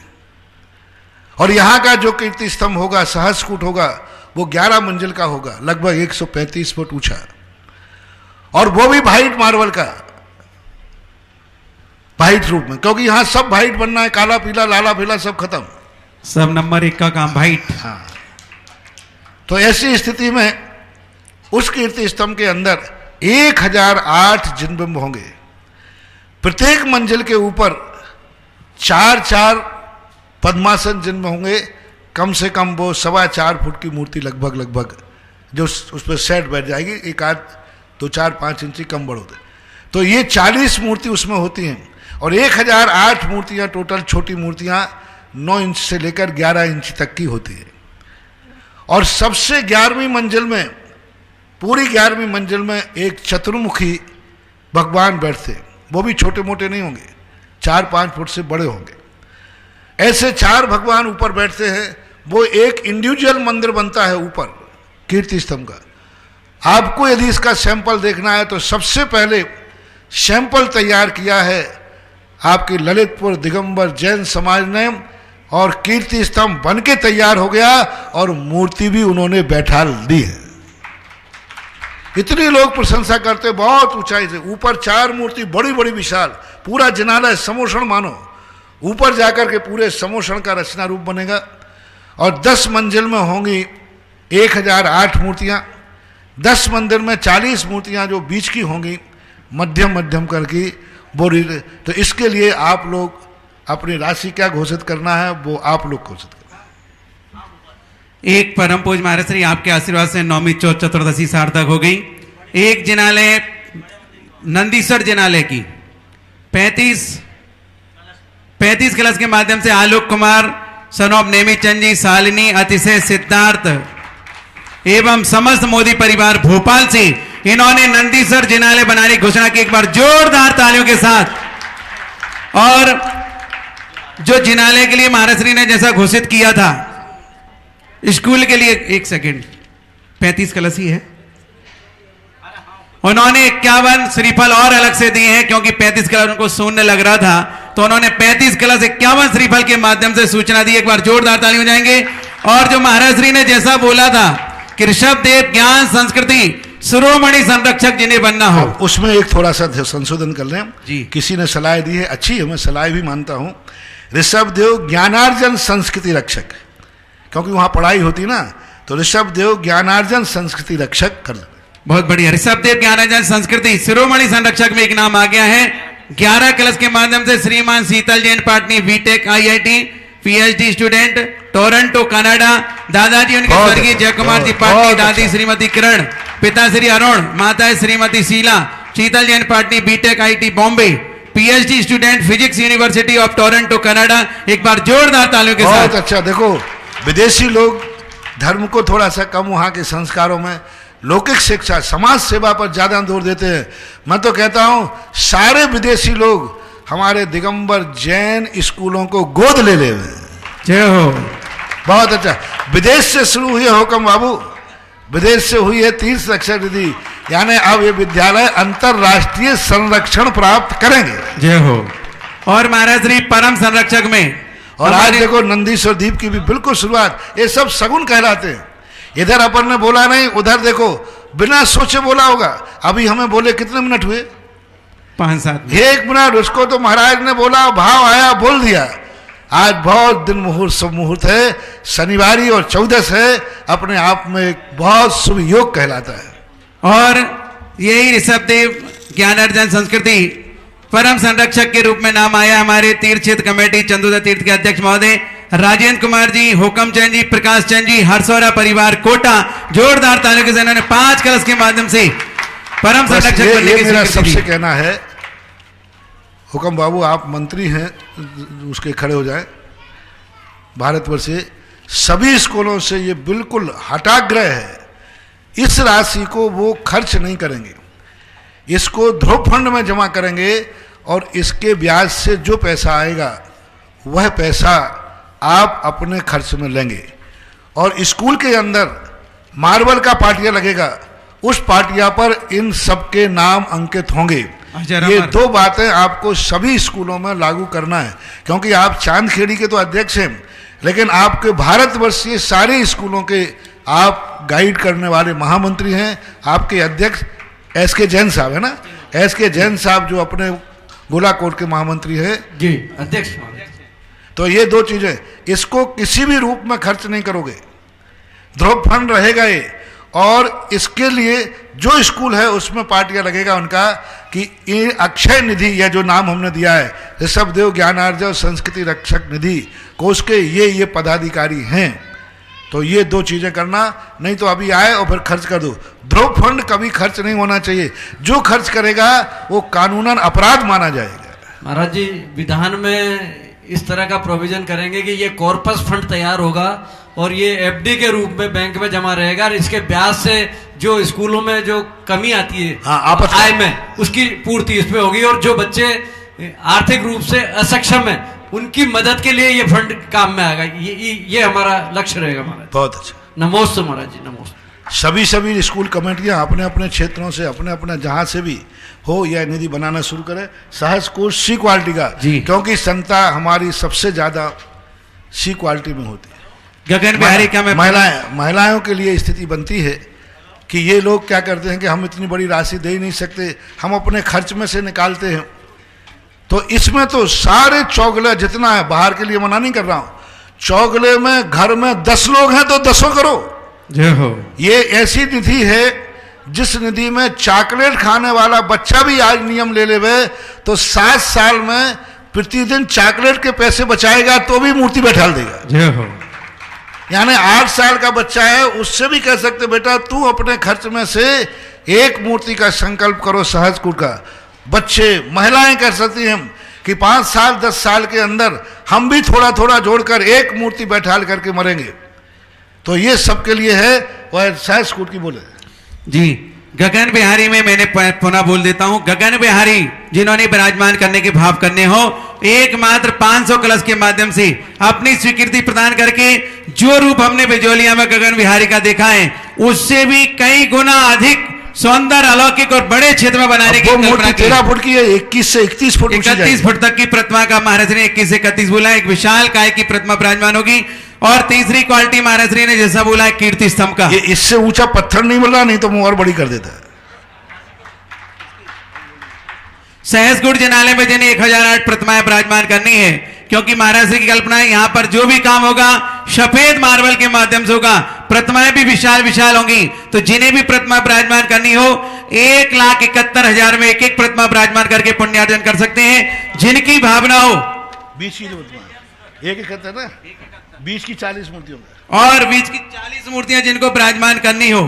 और यहां का जो कीर्ति स्तंभ होगा, सहस्रकूट होगा, वो 11 मंजिल का होगा, लगभग 135 फुट ऊंचा, और वो भी व्हाइट मार्बल का, व्हाइट रूप में, क्योंकि यहां सब व्हाइट बनना है, काला पीला लाला पीला सब खत्म, सब नंबर 1 का काम व्हाइट। हाँ, तो ऐसी स्थिति में उस कीर्ति स्तंभ के अंदर 1008 जिनबिंब होंगे। प्रत्येक मंजिल के ऊपर 4-4 पद्मासन जिनमें होंगे, कम से कम वो 4.25 फुट की मूर्ति लगभग जो उस पर सेट बैठ जाएगी, एक आध 2-4-5 इंची कम बड़ होते। तो ये 40 मूर्ति उसमें होती हैं और 1008 मूर्तियां टोटल, छोटी मूर्तियां 9 इंच से लेकर 11 इंच तक की होती है। और सबसे 11वीं मंजिल में, पूरी 11वीं मंजिल में एक चतुर्मुखी भगवान बैठते, वो भी छोटे मोटे नहीं होंगे, 4-5 फुट से बड़े होंगे। ऐसे 4 भगवान ऊपर बैठते हैं, वो एक इंडिविजुअल मंदिर बनता है ऊपर कीर्ति स्तंभ का। आपको यदि इसका सैंपल देखना है तो सबसे पहले सैंपल तैयार किया है आपके ललितपुर दिगंबर जैन समाज ने, और कीर्ति स्तंभ बन के तैयार हो गया और मूर्ति भी उन्होंने बैठा दी है। इतने लोग प्रशंसा करते, बहुत ऊंचाई से ऊपर 4 मूर्ति बड़ी बड़ी विशाल, पूरा जिनालय समोषण मानो, ऊपर जाकर के पूरे समोषण का रचना रूप बनेगा। और 10 मंजिल में होंगी 1008 मूर्तियां, 10 मंदिर में 40 मूर्तियां जो बीच की होंगी, मध्यम करके बोरी। तो इसके लिए आप लोग अपनी राशि क्या घोषित करना है, वो आप लोग घोषित करना है। एक परम पूज्य महाराज श्री आपके आशीर्वाद से नौमी चतुर्दशी सार्थक हो गई। एक जिनालय नंदीसर जिनालय की 35 कलश के माध्यम से आलोक कुमार सन ऑफ नेमीचंद जी, शालिनी, अतिशय, सिद्धार्थ एवं समस्त मोदी परिवार भोपाल से इन्होंने नंदीसर जिनालय बनाने की घोषणा की। एक बार जोरदार तालियों के साथ। और जो जिनालय के लिए महाराज श्री ने जैसा घोषित किया था, स्कूल के लिए, एक सेकंड, 35 कलश ही है, उन्होंने 51 श्रीफल और अलग से दिए हैं, क्योंकि 35 कलश उनको शून्य लग रहा था, तो उन्होंने 35 कलश 51 श्रीफल के माध्यम से सूचना दी। एक बार जोरदार ताली हो जाएंगे। और जो महाराज श्री ने जैसा बोला था कि ऋषभ देव ज्ञान संस्कृति शिरोमणि संरक्षक जिन्हें बनना हो, उसमें एक थोड़ा सा संशोधन कर लें जी। किसी ने सलाह दी है, अच्छी है, मैं सलाह भी मानता हूं। ऋषभ देव ज्ञानार्जन संस्कृति रक्षक, क्योंकि वहां पढ़ाई होती ना, तो ऋषभ देव ज्ञानार्जन संस्कृति रक्षक कर लें। बहुत बढ़िया। ऋषभ देव ज्ञानार्जन संस्कृति शिरोमणि संरक्षक में एक नाम आ गया है। 11 कलश के माध्यम से श्रीमान Sheetal Jain Patni, BTech IIT PhD student, Toronto Canada. दादाजी उनके स्वर्गीय जय कुमार जी पाटनी, दादी श्रीमती किरण, पिता श्री अरुण, माता Shrimati Sheela. Sheetal Jain Patni, BTech IIT Bombay, PhD student, physics university of Toronto Canada. एक बार जोरदार तालियों के साथ। बहुत अच्छा। देखो, विदेशी लोग धर्म को थोड़ा सा कम, वहां के संस्कारों में लौकिक शिक्षा, समाज सेवा पर ज्यादा जोर देते हैं। मैं तो कहता हूं सारे विदेशी लोग हमारे दिगंबर जैन स्कूलों को गोद ले ले। जय हो। बहुत अच्छा। विदेश से शुरू हुई है हुक्म बाबू, विदेश से हुई है तीर्थ रक्षक निधि, यानी अब ये विद्यालय अंतरराष्ट्रीय संरक्षण प्राप्त करेंगे। जय हो। और महाराज श्री परम संरक्षक में, और आज देखो नंदीश्वर द्वीप की भी बिल्कुल शुरुआत, ये सब सगुन कहलाते हैं। इधर अपन ने बोला नहीं, उधर देखो बिना सोचे बोला होगा। अभी हमें बोले कितने मिनट हुए? 5-7 1 मिनट। उसको तो महाराज ने बोला, भाव आया, बोल दिया। आज बहुत दिन मुहूर्त, शुभ मुहूर्त है, शनिवारी और 14 है, अपने आप में एक बहुत शुभ योग कहलाता है। और यही ऋषभ देव ज्ञानार्जन संस्कृति परम संरक्षक के रूप में नाम आया हमारे तीर्थ क्षेत्र कमेटी चंदोदा तीर्थ के अध्यक्ष महोदय राजेंद्र कुमार जी, हुकम चंद जी, प्रकाश चंद जी, हरसौरा परिवार कोटा। जोरदार तालियों के साथ इन्होंने 5 कलश के माध्यम से परम संरक्षक बनने की मेरा स्वीकृति सबसे दी। कहना है, हुकम बाबू आप मंत्री हैं, उसके खड़े हो जाएं। भारतवर्ष से सभी स्कूलों से ये बिल्कुल हठाग्रह है, इस राशि को वो खर्च नहीं करेंगे, इसको ध्रुव फंड में जमा करेंगे और इसके ब्याज से जो पैसा आएगा वह पैसा आप अपने खर्च में लेंगे। और स्कूल के अंदर मार्बल का पाटिया लगेगा, उस पाटिया पर इन सबके नाम अंकित होंगे। ये दो बातें आपको सभी स्कूलों में लागू करना है, क्योंकि आप चांदखेड़ी के तो अध्यक्ष हैं, लेकिन आपके भारतवर्षीय सारे स्कूलों के आप गाइड करने वाले महामंत्री हैं। आपके अध्यक्ष एस.के. जैन साहब है ना, एस.के. जैन साहब जो अपने गोलाकोट के महामंत्री है जी, अध्यक्ष। तो ये दो चीजें, इसको किसी भी रूप में खर्च नहीं करोगे, ध्रुव फंड रहेगा ये। और इसके लिए जो स्कूल है उसमें पार्टियां लगेगा उनका कि ये अक्षय निधि, या जो नाम हमने दिया है ऋषभदेव ज्ञानार्जव संस्कृति रक्षक निधि कोष के ये पदाधिकारी हैं। तो ये दो चीजें करना, नहीं तो अभी आए और फिर खर्च कर दो। ध्रुव फंड कभी खर्च नहीं होना चाहिए, जो खर्च करेगा वो कानूनन अपराध माना जाएगा। महाराज जी, विधान में इस तरह का प्रोविजन करेंगे कि ये कॉर्पस फंड तैयार होगा और ये एफडी के रूप में बैंक में जमा रहेगा, और इसके ब्याज से जो स्कूलों में जो कमी आती है आय में, उसकी पूर्ति इसमें होगी। और जो बच्चे आर्थिक रूप से असक्षम है उनकी मदद के लिए ये फंड काम में आएगा। ये हमारा लक्ष्य रहेगा महाराज। बहुत अच्छा, नमोस्तु महाराज जी, नमोस्तु। सभी स्कूल कमेटियां अपने अपने क्षेत्रों से, अपने अपने जहां से भी हो, यह निधि बनाना शुरू करें। सहज कोष सी क्वालिटी का, क्योंकि संता हमारी सबसे ज्यादा सी क्वालिटी में होती है। गगन बिहारी का महिलाओं के लिए स्थिति बनती है कि ये लोग क्या करते हैं कि हम इतनी बड़ी राशि दे ही नहीं सकते, हम अपने खर्च में से निकालते हैं। तो इसमें तो सारे चौगले जितना है, बाहर के लिए मना नहीं कर रहा हूं, चौगले में घर में 10 लोग हैं तो 10 करो। जय हो। ये ऐसी निधि है जिस निधि में चॉकलेट खाने वाला बच्चा भी आज नियम ले लेवे तो 7 साल में प्रतिदिन चॉकलेट के पैसे बचाएगा तो भी मूर्ति बैठा देगा। जय हो। यानी 8 साल का बच्चा है, उससे भी कह सकते बेटा तू अपने खर्च में से एक मूर्ति का संकल्प करो सहज कूट का। बच्चे, महिलाएं कह सकती हैं कि 5 साल 10 साल के अंदर हम भी थोड़ा थोड़ा जोड़कर एक मूर्ति बैठाल करके मरेंगे। तो ये सबके लिए है। वह सहज कूट की बोले जी। गगन बिहारी में मैंने पुनः बोल देता हूं, गगन बिहारी जिन्होंने विराजमान करने के भाव करने हो, एकमात्र 500 कलश के माध्यम से अपनी स्वीकृति प्रदान करके जो रूप हमने बिजोलिया में गगन बिहारी का देखा है उससे भी कई गुना अधिक सौंदर्य, अलौकिक और बड़े क्षेत्र में बनाने की कल्पना की। 13 फुट की है, 21 से 31 फुट 31 फुट तक की प्रतिमा का महाराज ने 21 से 31 बोला। एक विशाल काय की प्रतिमा विराजमान होगी। और तीसरी क्वालिटी महाराज ने जैसा बोला है कीर्ति स्तंभ का, ये इससे ऊंचा पत्थर नहीं मिल रहा, नहीं तो मुंह और बड़ी कर देता है। सहसगुड़ जिनालय में जिन्हें 1008 प्रतिमाएं विराजमान करनी है, क्योंकि महाराज की कल्पना है यहाँ पर जो भी काम होगा सफेद मार्बल के माध्यम से होगा। प्रतिमाएं भी विशाल विशाल होंगी। तो जिन्हें भी प्रतिमा विराजमान करनी हो 1,71,000 में एक एक प्रतिमा विराजमान करके पुण्यार्जन कर सकते हैं। जिनकी भावना हो 20 की एक कहते हैं ना, 20 की 40 मूर्तियों और 20 की 40 मूर्तियां जिनको विराजमान करनी हो,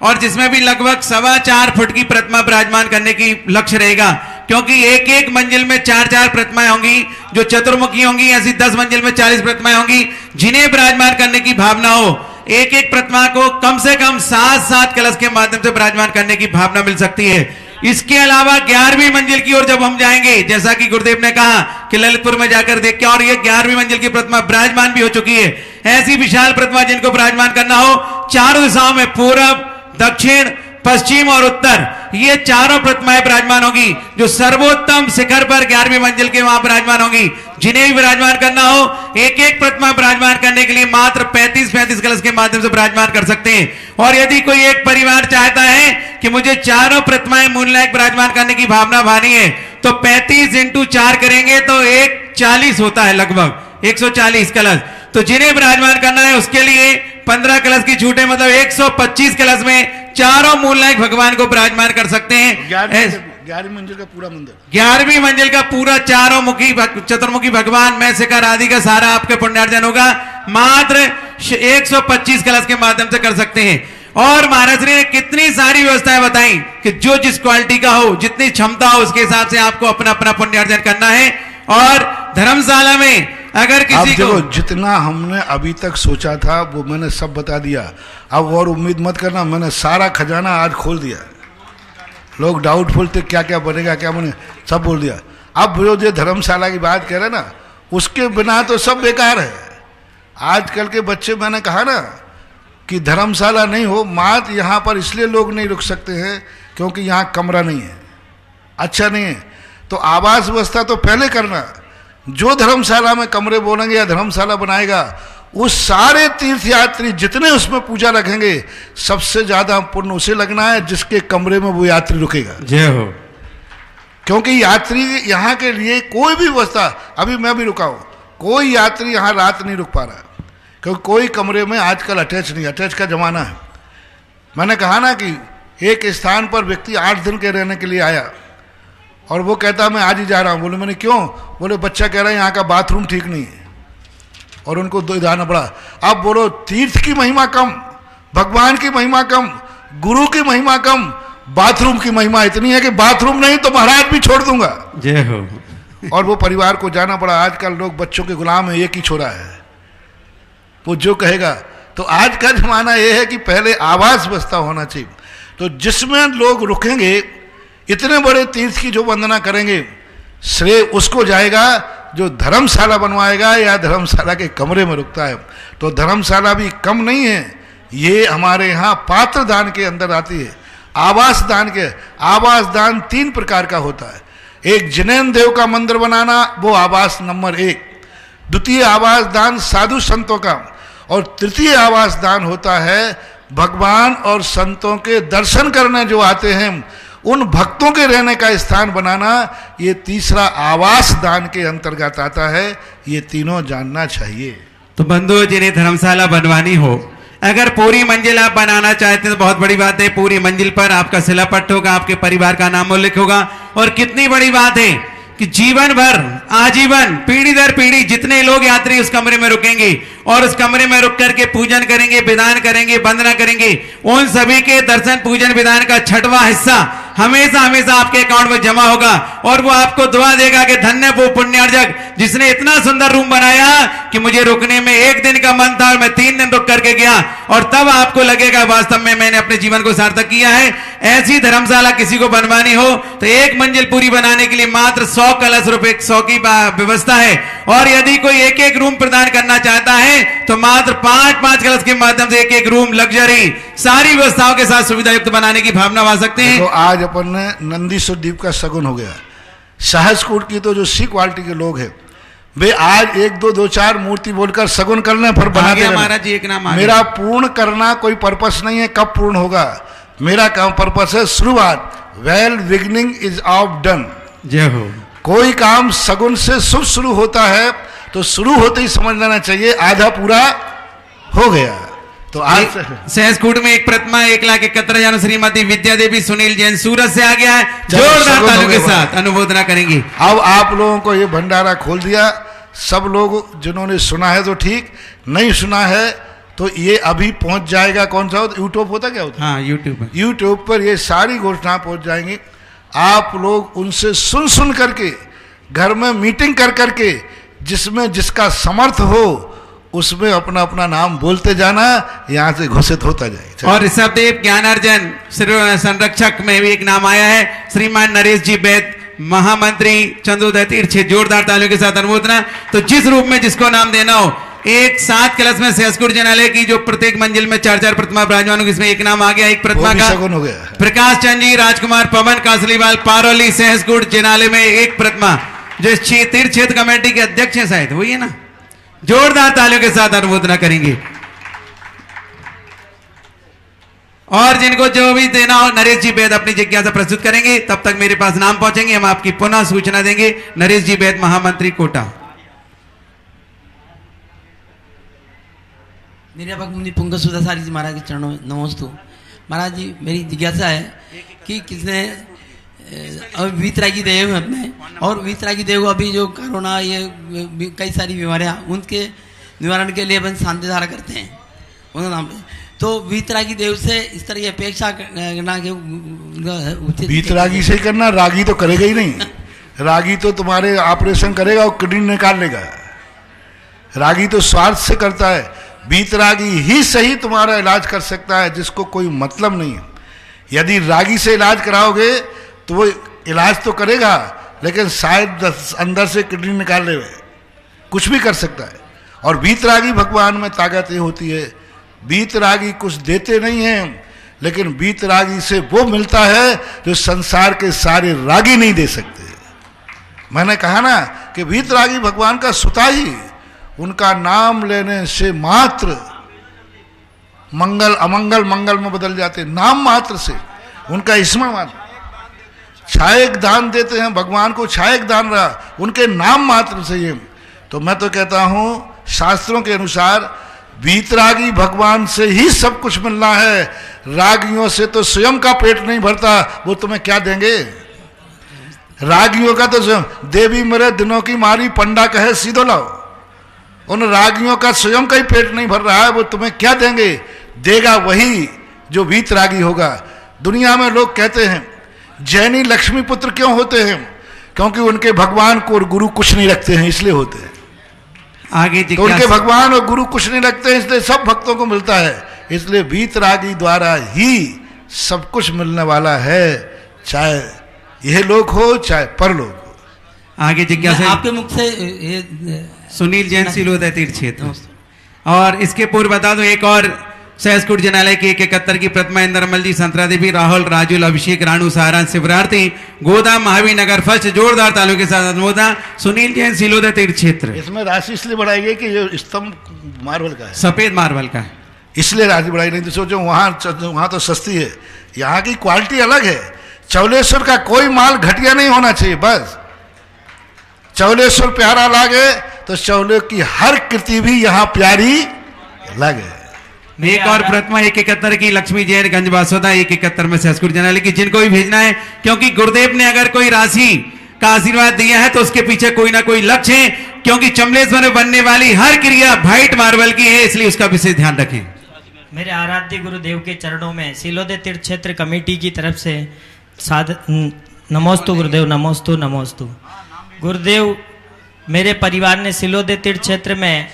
और जिसमें भी लगभग 4.25 फुट की प्रतिमा विराजमान करने की लक्ष्य रहेगा। क्योंकि एक एक मंजिल में 4-4 प्रतिमाएं होंगी जो चतुर्मुखी होंगी, ऐसी 10 मंजिल में 40 प्रतिमाएं होंगी। जिन्हें विराजमान करने की भावना हो एक एक प्रतिमा को कम से कम 7-7 कलश के माध्यम से विराजमान करने की भावना मिल सकती है। इसके अलावा 11वीं मंजिल की ओर जब हम जाएंगे, जैसा कि गुरुदेव ने कहा कि ललितपुर में जाकर देख के, और ये 11वीं मंजिल की प्रतिमा विराजमान भी हो चुकी है। ऐसी विशाल प्रतिमा जिनको विराजमान करना हो चारों दिशाओं में, पूरब, दक्षिण, पश्चिम और उत्तर, ये चारों प्रतिमाएं विराजमान होगी जो सर्वोत्तम शिखर पर 11वीं मंजिल के वहां विराजमान होंगी। जिन्हें भी विराजमान करना हो एक एक प्रतिमा विराजमान करने के लिए मात्र 35-35 कलश के माध्यम से विराजमान कर सकते हैं। और यदि कोई एक परिवार चाहता है कि मुझे चारों प्रतिमाएं मूललायक विराजमान करने की भावना भानी है, तो 35 × 4 करेंगे तो 140 होता है, लगभग 140 कलश। तो जिन्हें विराजमान करना है उसके लिए 15 कलश की छूट है, मतलब 125 कलश में चारों मूलनायक भगवान को विराजमान कर सकते हैं। 11वीं मंजिल का पूरा मंदिर, 11वीं मंजिल का पूरा चारों मुखी चतुर्मुखी भगवान में शिखर आदि का सारा आपके पुण्यार्जन होगा। मात्र 125 कलश के माध्यम से कर सकते हैं। और महाराज ने कितनी सारी व्यवस्थाएं बताई कि जो जिस क्वालिटी का हो, जितनी क्षमता हो, उसके हिसाब से आपको अपना अपना पुण्यार्जन करना है। और धर्मशाला में अगर अब किसी देखो, को जितना हमने अभी तक सोचा था वो मैंने सब बता दिया। अब और उम्मीद मत करना, मैंने सारा खजाना आज खोल दिया। लोग डाउटफुल थे क्या क्या बनेगा क्या बने, सब बोल दिया। अब जो ये धर्मशाला की बात कह रहे ना, उसके बिना तो सब बेकार है। आजकल के बच्चे, मैंने कहा ना कि धर्मशाला नहीं हो, मात यहाँ पर इसलिए लोग नहीं रुक सकते हैं क्योंकि यहाँ कमरा नहीं है, अच्छा नहीं है। तो आवास व्यवस्था तो पहले करना। जो धर्मशाला में कमरे बोलेंगे या धर्मशाला बनाएगा, उस सारे तीर्थयात्री जितने उसमें पूजा रखेंगे, सबसे ज्यादा पुण्य उसे लगना है जिसके कमरे में वो यात्री रुकेगा। जय हो। क्योंकि यात्री यहाँ के लिए कोई भी व्यवस्था, अभी मैं भी रुका हूँ, कोई यात्री यहाँ रात नहीं रुक पा रहा क्योंकि कोई कमरे में आजकल अटैच नहीं, अटैच का जमाना है। मैंने कहा ना कि एक स्थान पर व्यक्ति 8 दिन के रहने के लिए आया और वो कहता मैं आज ही जा रहा हूँ। बोले मैंने क्यों? बोले बच्चा कह रहा है यहाँ का बाथरूम ठीक नहीं है और उनको जाना पड़ा। अब बोलो, तीर्थ की महिमा कम, भगवान की महिमा कम, गुरु की महिमा कम, बाथरूम की महिमा इतनी है कि बाथरूम नहीं तो महाराज भी छोड़ दूंगा। जय हो। और वो परिवार को जाना पड़ा। आजकल लोग बच्चों के गुलाम है, एक ही छोरा है, वो जो कहेगा। तो आज का जमाना ये है कि पहले आवास व्यवस्था होना चाहिए, तो जिसमें लोग रुकेंगे, इतने बड़े तीर्थ की जो वंदना करेंगे, श्रेय उसको जाएगा जो धर्मशाला बनवाएगा या धर्मशाला के कमरे में रुकता है। तो धर्मशाला भी कम नहीं है, ये हमारे यहाँ पात्र दान के अंदर आती है। आवास दान के, आवास दान 3 प्रकार का होता है। एक जिनेन्द्र देव का मंदिर बनाना, वो आवास नंबर 1। द्वितीय आवास दान साधु संतों का, और तृतीय आवास दान होता है भगवान और संतों के दर्शन करने जो आते हैं उन भक्तों के रहने का स्थान बनाना। ये तीसरा आवास दान के अंतर्गत आता है। ये तीनों जानना चाहिए। तो बंधुओं, जिन्हें धर्मशाला बनवानी हो, अगर पूरी मंजिल आप बनाना चाहते हैं तो बहुत बड़ी बात है। पूरी मंजिल पर आपका शिलापट्ट होगा, आपके परिवार का नाम उल्लेख होगा। और कितनी बड़ी बात है कि जीवन भर, आजीवन, पीढ़ी दर पीढ़ी जितने लोग यात्री उस कमरे में रुकेंगे और उस कमरे में रुक करके पूजन करेंगे, विधान करेंगे, वंदना करेंगे, उन सभी के दर्शन पूजन विधान का 6वां हिस्सा हमेशा हमेशा आपके अकाउंट में जमा होगा। और वो आपको दुआ देगा कि धन्य वो पुण्यार्जक जिसने इतना सुंदर रूम बनाया कि मुझे रुकने में 1 दिन का मन था और मैं 3 दिन रुक करके गया, और तब आपको लगेगा वास्तव में मैंने अपने जीवन को सार्थक किया है। ऐसी धर्मशाला किसी को बनवानी हो तो 1 मंजिल पूरी बनाने के लिए मात्र 100 कलश रुपए 100 की व्यवस्था है। और यदि कोई 1-1 रूम प्रदान करना चाहता है तो मात्र 5-5 कलश के माध्यम से 1-1 रूम लग्जरी सारी व्यवस्थाओं के साथ सुविधा युक्त बनाने की भावना ला सकते हैं। तो आज अपन ने नंदीश्वर द्वीप का सगुन हो गया। सहसकूट की तो जो सी क्वालिटी के लोग हैं, वे आज 1-2-2-4 मूर्ति बोलकर सगुन करने पर बना दिया। महाराज जी एक नाम मेरा पूर्ण करना कोई पर्पस नहीं है, कब पूर्ण होगा? मेरा काम पर्पस है शुरुआत। Well beginning is of done. जय हो। कोई काम सगुन से शुभ शुरू होता है तो शुरू होते ही समझ लेना चाहिए आधा पूरा हो गया। तो आज सहसकूट में एक प्रतिमा 1,71,000 श्रीमती विद्या देवी सुनील जैन सूरत से आ गया है। जोरदार तालियों के साथ अनुमोदना करेंगे। अब आप लोगों को ये भंडारा खोल दिया। सब लोग जिन्होंने सुना है तो ठीक, नहीं सुना है तो ये अभी पहुंच जाएगा। कौन सा होता? यूट्यूब होता क्या होता? हाँ, यूट्यूब पर ये सारी घोषणा पहुंच जाएंगी। आप लोग उनसे सुन करके घर में मीटिंग कर करके जिसमें जिसका समर्थ हो उसमें अपना अपना नाम बोलते जाना, यहाँ से घोषित होता जाए। और ऋषभदेव ज्ञानार्जन संरक्षक में भी एक नाम आया है, श्रीमान नरेश जी बैद महामंत्री चंद्रोदय तीर्थ। जोरदार तालियों के साथ अनुमोदना। तो जिस रूप में जिसको नाम देना हो, एक 7 कलश में सहसकूट जनालय की जो प्रत्येक मंजिल में 4-4 प्रतिमा विराजमान होगी, इसमें एक नाम आ गया। एक प्रतिमा का हो गया प्रकाश चंद जी, राजकुमार पवन कासलीवाल पारोली सहसकूट जनालय में एक प्रतिमा जो तीर्थ क्षेत्र कमेटी के अध्यक्ष है, शायद वही है ना। जोरदार तालियों के साथ अनुमोदना करेंगे। और जिनको जो भी देना हो नरेश जी बैद अपनी जिज्ञासा प्रस्तुत करेंगे। तब तक मेरे पास नाम पहुंचेंगे, हम आपकी पुनः सूचना देंगे। नरेश जी बैद महामंत्री कोटा। निर्यापक मुनि पुंग सुधासारी जी महाराज के चरणों में नमोस्तु। महाराज जी, मेरी जिज्ञासा है कि किसने वीतरागी देव है अपने, और वीतरागी देव अभी जो कोरोना ये कई सारी बीमारियां, उनके निवारण के लिए अपन शांति धारा करते हैं उनके नाम पे। तो वीतरागी देव से इस तरह की अपेक्षा करना कि वीतरागी से करना, रागी तो करेगा ही नहीं। रागी तो तुम्हारे ऑपरेशन करेगा और किडनी निकाल लेगा। रागी तो स्वार्थ से करता है, वीतरागी ही सही तुम्हारा इलाज कर सकता है, जिसको कोई मतलब नहीं है। यदि रागी से इलाज कराओगे तो वो इलाज तो करेगा, लेकिन शायद अंदर से किडनी निकाल ले, कुछ भी कर सकता है। और वीतरागी भगवान में ताकत ये होती है, वीतरागी कुछ देते नहीं हैं, लेकिन वीतरागी से वो मिलता है जो संसार के सारे रागी नहीं दे सकते। मैंने कहा ना कि वीतरागी भगवान का सुता ही, उनका नाम लेने से मात्र मंगल अमंगल मंगल में बदल जाते, नाम मात्र से, उनका स्मरण मात्र। छायक दान देते हैं भगवान को, छायक दान रहा उनके नाम मात्र से ये। तो मैं तो कहता हूं शास्त्रों के अनुसार वीतरागी भगवान से ही सब कुछ मिलना है, रागियों से तो स्वयं का पेट नहीं भरता, वो तुम्हें क्या देंगे। रागियों का तो स्वयं, देवी मेरे दिनों की मारी पंडा कहे सीधो लाओ, उन रागियों का स्वयं का ही पेट नहीं भर रहा है, वो तुम्हें क्या देंगे। देगा वही जो वीतरागी होगा। दुनिया में लोग कहते हैं जैनी लक्ष्मी पुत्र क्यों होते हैं, क्योंकि उनके भगवान को और गुरु कुछ नहीं रखते हैं, इसलिए होते हैं। आगे तो उनके भगवान और गुरु कुछ नहीं रखते हैं, इसलिए सब भक्तों को मिलता है। इसलिए वीतरागी द्वारा ही सब कुछ मिलने वाला है, चाहे यह लोक हो चाहे परलोक हो। आगे जिज्ञासा आपके मुख से ये सुनील जैन सिलोदय तीर्थ क्षेत्र। और इसके पूर्व बता दूं एक और सहसकुट जनालय की 71 की प्रतिमा इंद्रमल जी, संतरा देवी, राहुल, राजुल, अभिषेक, राणु, सारांश, शिवरार्थी, गोदा, महावीर नगर फर्स्ट, जोरदार तालों के साथ अनुमोदन। सुनील जैन सिलोदय तीर्थ क्षेत्र। इसमें राशि इसलिए बढ़ाई गई कि ये स्तंभ मार्बल का है, सफेद मार्बल का, इसलिए राशि बढ़ाई। नहीं तो सोचो वहां तो सस्ती है, यहाँ की क्वालिटी अलग है। चौलेश्वर का कोई माल घटिया नहीं होना चाहिए, बस चौलेश्वर प्यारा लागे तो चौले की हर कृति भी यहाँ प्यारी लगे। एक और प्रतिमा 171 की लक्ष्मी जैन गंज बासोदा 171 में सहसकुट जनालय की, जिनको भी भेजना है, क्योंकि गुरुदेव ने अगर कोई राशि का आशीर्वाद दिया है तो उसके पीछे कोई ना कोई लक्ष्य है, क्योंकि चमलेश्वर में बनने वाली हर क्रिया व्हाइट मार्बल की है, इसलिए उसका विशेष ध्यान रखें। मेरे आराध्य गुरुदेव के चरणों में सिलोदय तीर्थ क्षेत्र कमेटी की तरफ से नमोस्तु गुरुदेव, नमोस्तु नमोस्तु। गुरुदेव, मेरे परिवार ने सिलोदय तीर्थ क्षेत्र में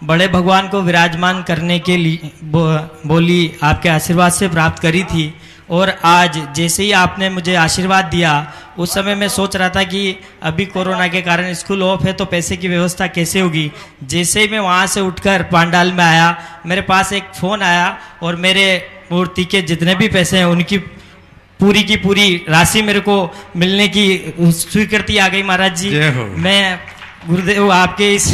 बड़े भगवान को विराजमान करने के लिए बोली आपके आशीर्वाद से प्राप्त करी थी, और आज जैसे ही आपने मुझे आशीर्वाद दिया, उस समय मैं सोच रहा था कि अभी कोरोना के कारण स्कूल ऑफ है तो पैसे की व्यवस्था कैसे होगी। जैसे ही मैं वहाँ से उठकर पंडाल में आया, मेरे पास एक फ़ोन आया और मेरे मूर्ति के जितने भी पैसे हैं उनकी पूरी की पूरी राशि मेरे को मिलने की स्वीकृति आ गई। महाराज जी, मैं गुरुदेव आपके इस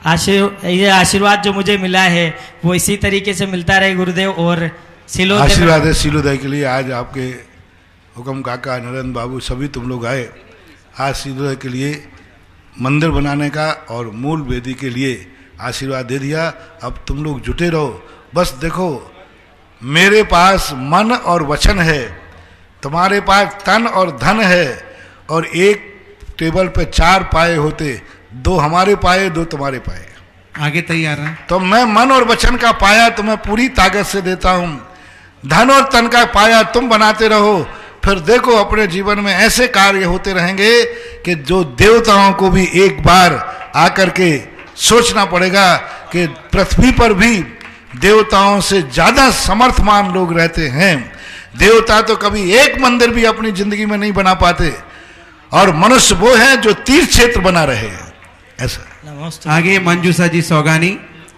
ये आशीर्वाद जो मुझे मिला है वो इसी तरीके से मिलता रहे गुरुदेव। और सिलोदय आशीर्वाद है सिलोदय के लिए। आज आपके हुक्म काका, नरेंद्र बाबू, सभी तुम लोग आए आज सिलोदय के लिए मंदिर बनाने का और मूल वेदी के लिए आशीर्वाद दे दिया। अब तुम लोग जुटे रहो। बस देखो, मेरे पास मन और वचन है, तुम्हारे पास तन और धन है, और एक टेबल पे 4 पाए होते, 2 हमारे पाए 2 तुम्हारे पाए। आगे तैयार है तो मैं मन और वचन का पाया तुम्हें पूरी ताकत से देता हूं, धन और तन का पाया तुम बनाते रहो। फिर देखो अपने जीवन में ऐसे कार्य होते रहेंगे कि जो देवताओं को भी एक बार आकर के सोचना पड़ेगा कि पृथ्वी पर भी देवताओं से ज्यादा समर्थमान लोग रहते हैं। देवता तो कभी एक मंदिर भी अपनी जिंदगी में नहीं बना पाते, और मनुष्य वो है जो तीर्थ क्षेत्र बना रहे हैं। ऐसा आगे मंजूषा जी सौगानी,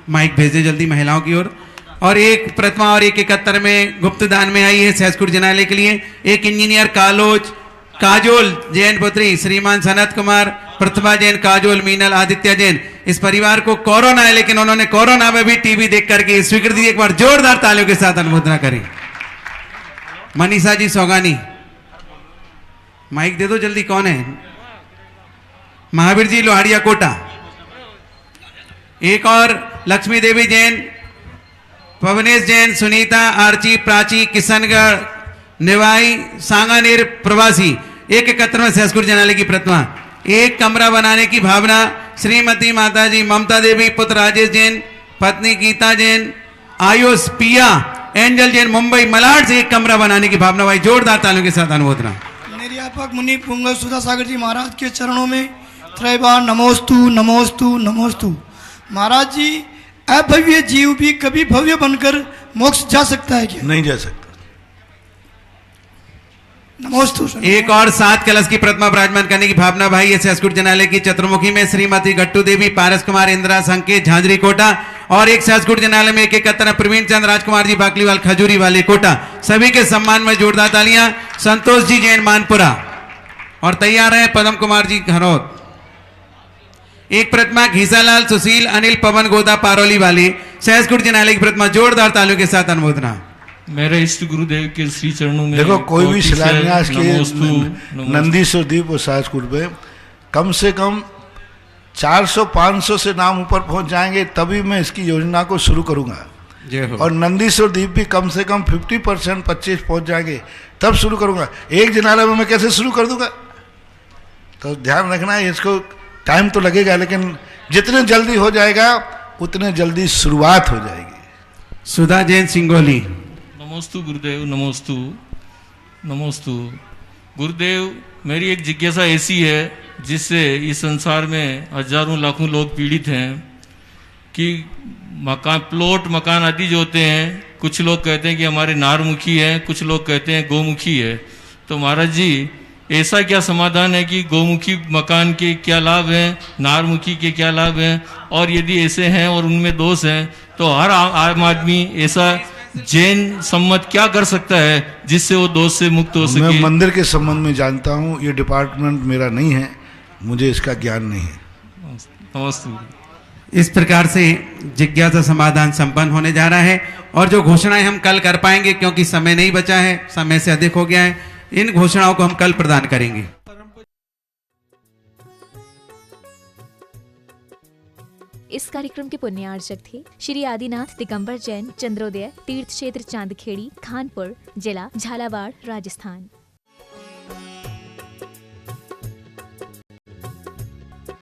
माइक भेजे जल्दी महिलाओं की ओर। और एक प्रतिमा और 171 में गुप्त दान में आई है सहसकुट जनालय के लिए। एक इंजीनियर काजोल जैन पुत्री श्रीमान सनत कुमार, प्रतिभा जैन, काजोल, मीनल, आदित्य जैन। इस परिवार को कोरोना है, लेकिन उन्होंने कोरोना में भी टीवी देख करके स्वीकृति, एक बार जोरदार तालियों के साथ अनुमोदना करें। मनीषा जी सौगानी, माइक दे दो जल्दी। कौन है? महावीर जी लोहाड़िया कोटा। एक और लक्ष्मी देवी जैन, पवनेश जैन, सुनीता, आर्ची, प्राची, किशनगढ़ निवाई, सांगानेर प्रवासी। 171 में सहसकुट जनालय की प्रतिमा। एक कमरा बनाने की भावना श्रीमती माताजी ममता देवी, पुत्र राजेश जैन, पत्नी गीता जैन, आयुष, पिया, एंजल जैन, मुंबई मलाड से एक कमरा बनाने की भावना। भाई जोरदार तालियों के साथ अनुमोदना। निर्यापक मुनि पुंगव सुधा सागर जी महाराज के चरणों में त्रैबार नमोस्तु नमोस्तु नमोस्तु। महाराज जी अभव्य जीव भी कभी भव्य बनकर मोक्ष जा सकता है क्या? नहीं जा सकता। नमोस्तु। एक और 7 कलश की प्रतिमा विराजमान करने की भावना भाई सहस्कुट जनालय की चतुर्मुखी में श्रीमती गट्टू देवी, पारस कुमार, इंदिरा संकेत झांझरी कोटा और एक सहस्कुट जनालय में एक कत्तर प्रवीण चंद राजकुमार जी बाकलीवाल खजूरी वाले कोटा, सभी के सम्मान में जोरदार तालियां। संतोष जी जैन मानपुरा और तैयार है पदम कुमार जी घरौद। एक प्रतिमा घीसालाल सुशील अनिल पवन गोदा पारोली वाली सहस्कुट जनालय की प्रतिमा जोरदार तालियों के साथ अनुमोदना। मेरे इष्ट गुरुदेव के श्री चरणों में देखो कोई भी शिलान्यास के नंदीश्वर द्वीप और सहस्कुट में कम से कम 400-500 से नाम ऊपर पहुंच जाएंगे तभी मैं इसकी योजना को शुरू करूंगा। और नंदीश्वर द्वीप भी कम से कम 50% 25 पहुंच जाएंगे तब शुरू करूंगा। एक जनालय में मैं कैसे शुरू कर दूंगा? तो ध्यान रखना है, इसको टाइम तो लगेगा लेकिन जितने जल्दी हो जाएगा उतने जल्दी शुरुआत हो जाएगी। सुधा जैन सिंगोली। नमोस्तु गुरुदेव, नमोस्तु नमोस्तु गुरुदेव। मेरी एक जिज्ञासा ऐसी है जिससे इस संसार में हजारों लाखों लोग पीड़ित हैं कि मकान आदि जो होते हैं, कुछ लोग कहते हैं कि हमारे नारमुखी हैं, कुछ लोग कहते हैं गोमुखी है। तो महाराज जी ऐसा क्या समाधान है कि गोमुखी मकान के क्या लाभ हैं, नारमुखी के क्या लाभ हैं, और यदि ऐसे हैं और उनमें दोष हैं तो हर आम आदमी ऐसा जैन सम्मत क्या कर सकता है जिससे वो दोष से मुक्त हो सके? मैं मंदिर के संबंध में जानता हूँ, ये डिपार्टमेंट मेरा नहीं है, मुझे इसका ज्ञान नहीं है। नमस्ते। इस प्रकार से जिज्ञासा समाधान संपन्न होने जा रहा है और जो घोषणाएं हम कल कर पाएंगे क्योंकि समय नहीं बचा है, समय से अधिक हो गया है, इन घोषणाओं को हम कल प्रदान करेंगे। इस कार्यक्रम के पुण्यार्चक थे श्री आदिनाथ दिगंबर जैन, चंद्रोदय तीर्थ क्षेत्र चांदखेड़ी, खानपुर जिला झालावाड़, राजस्थान।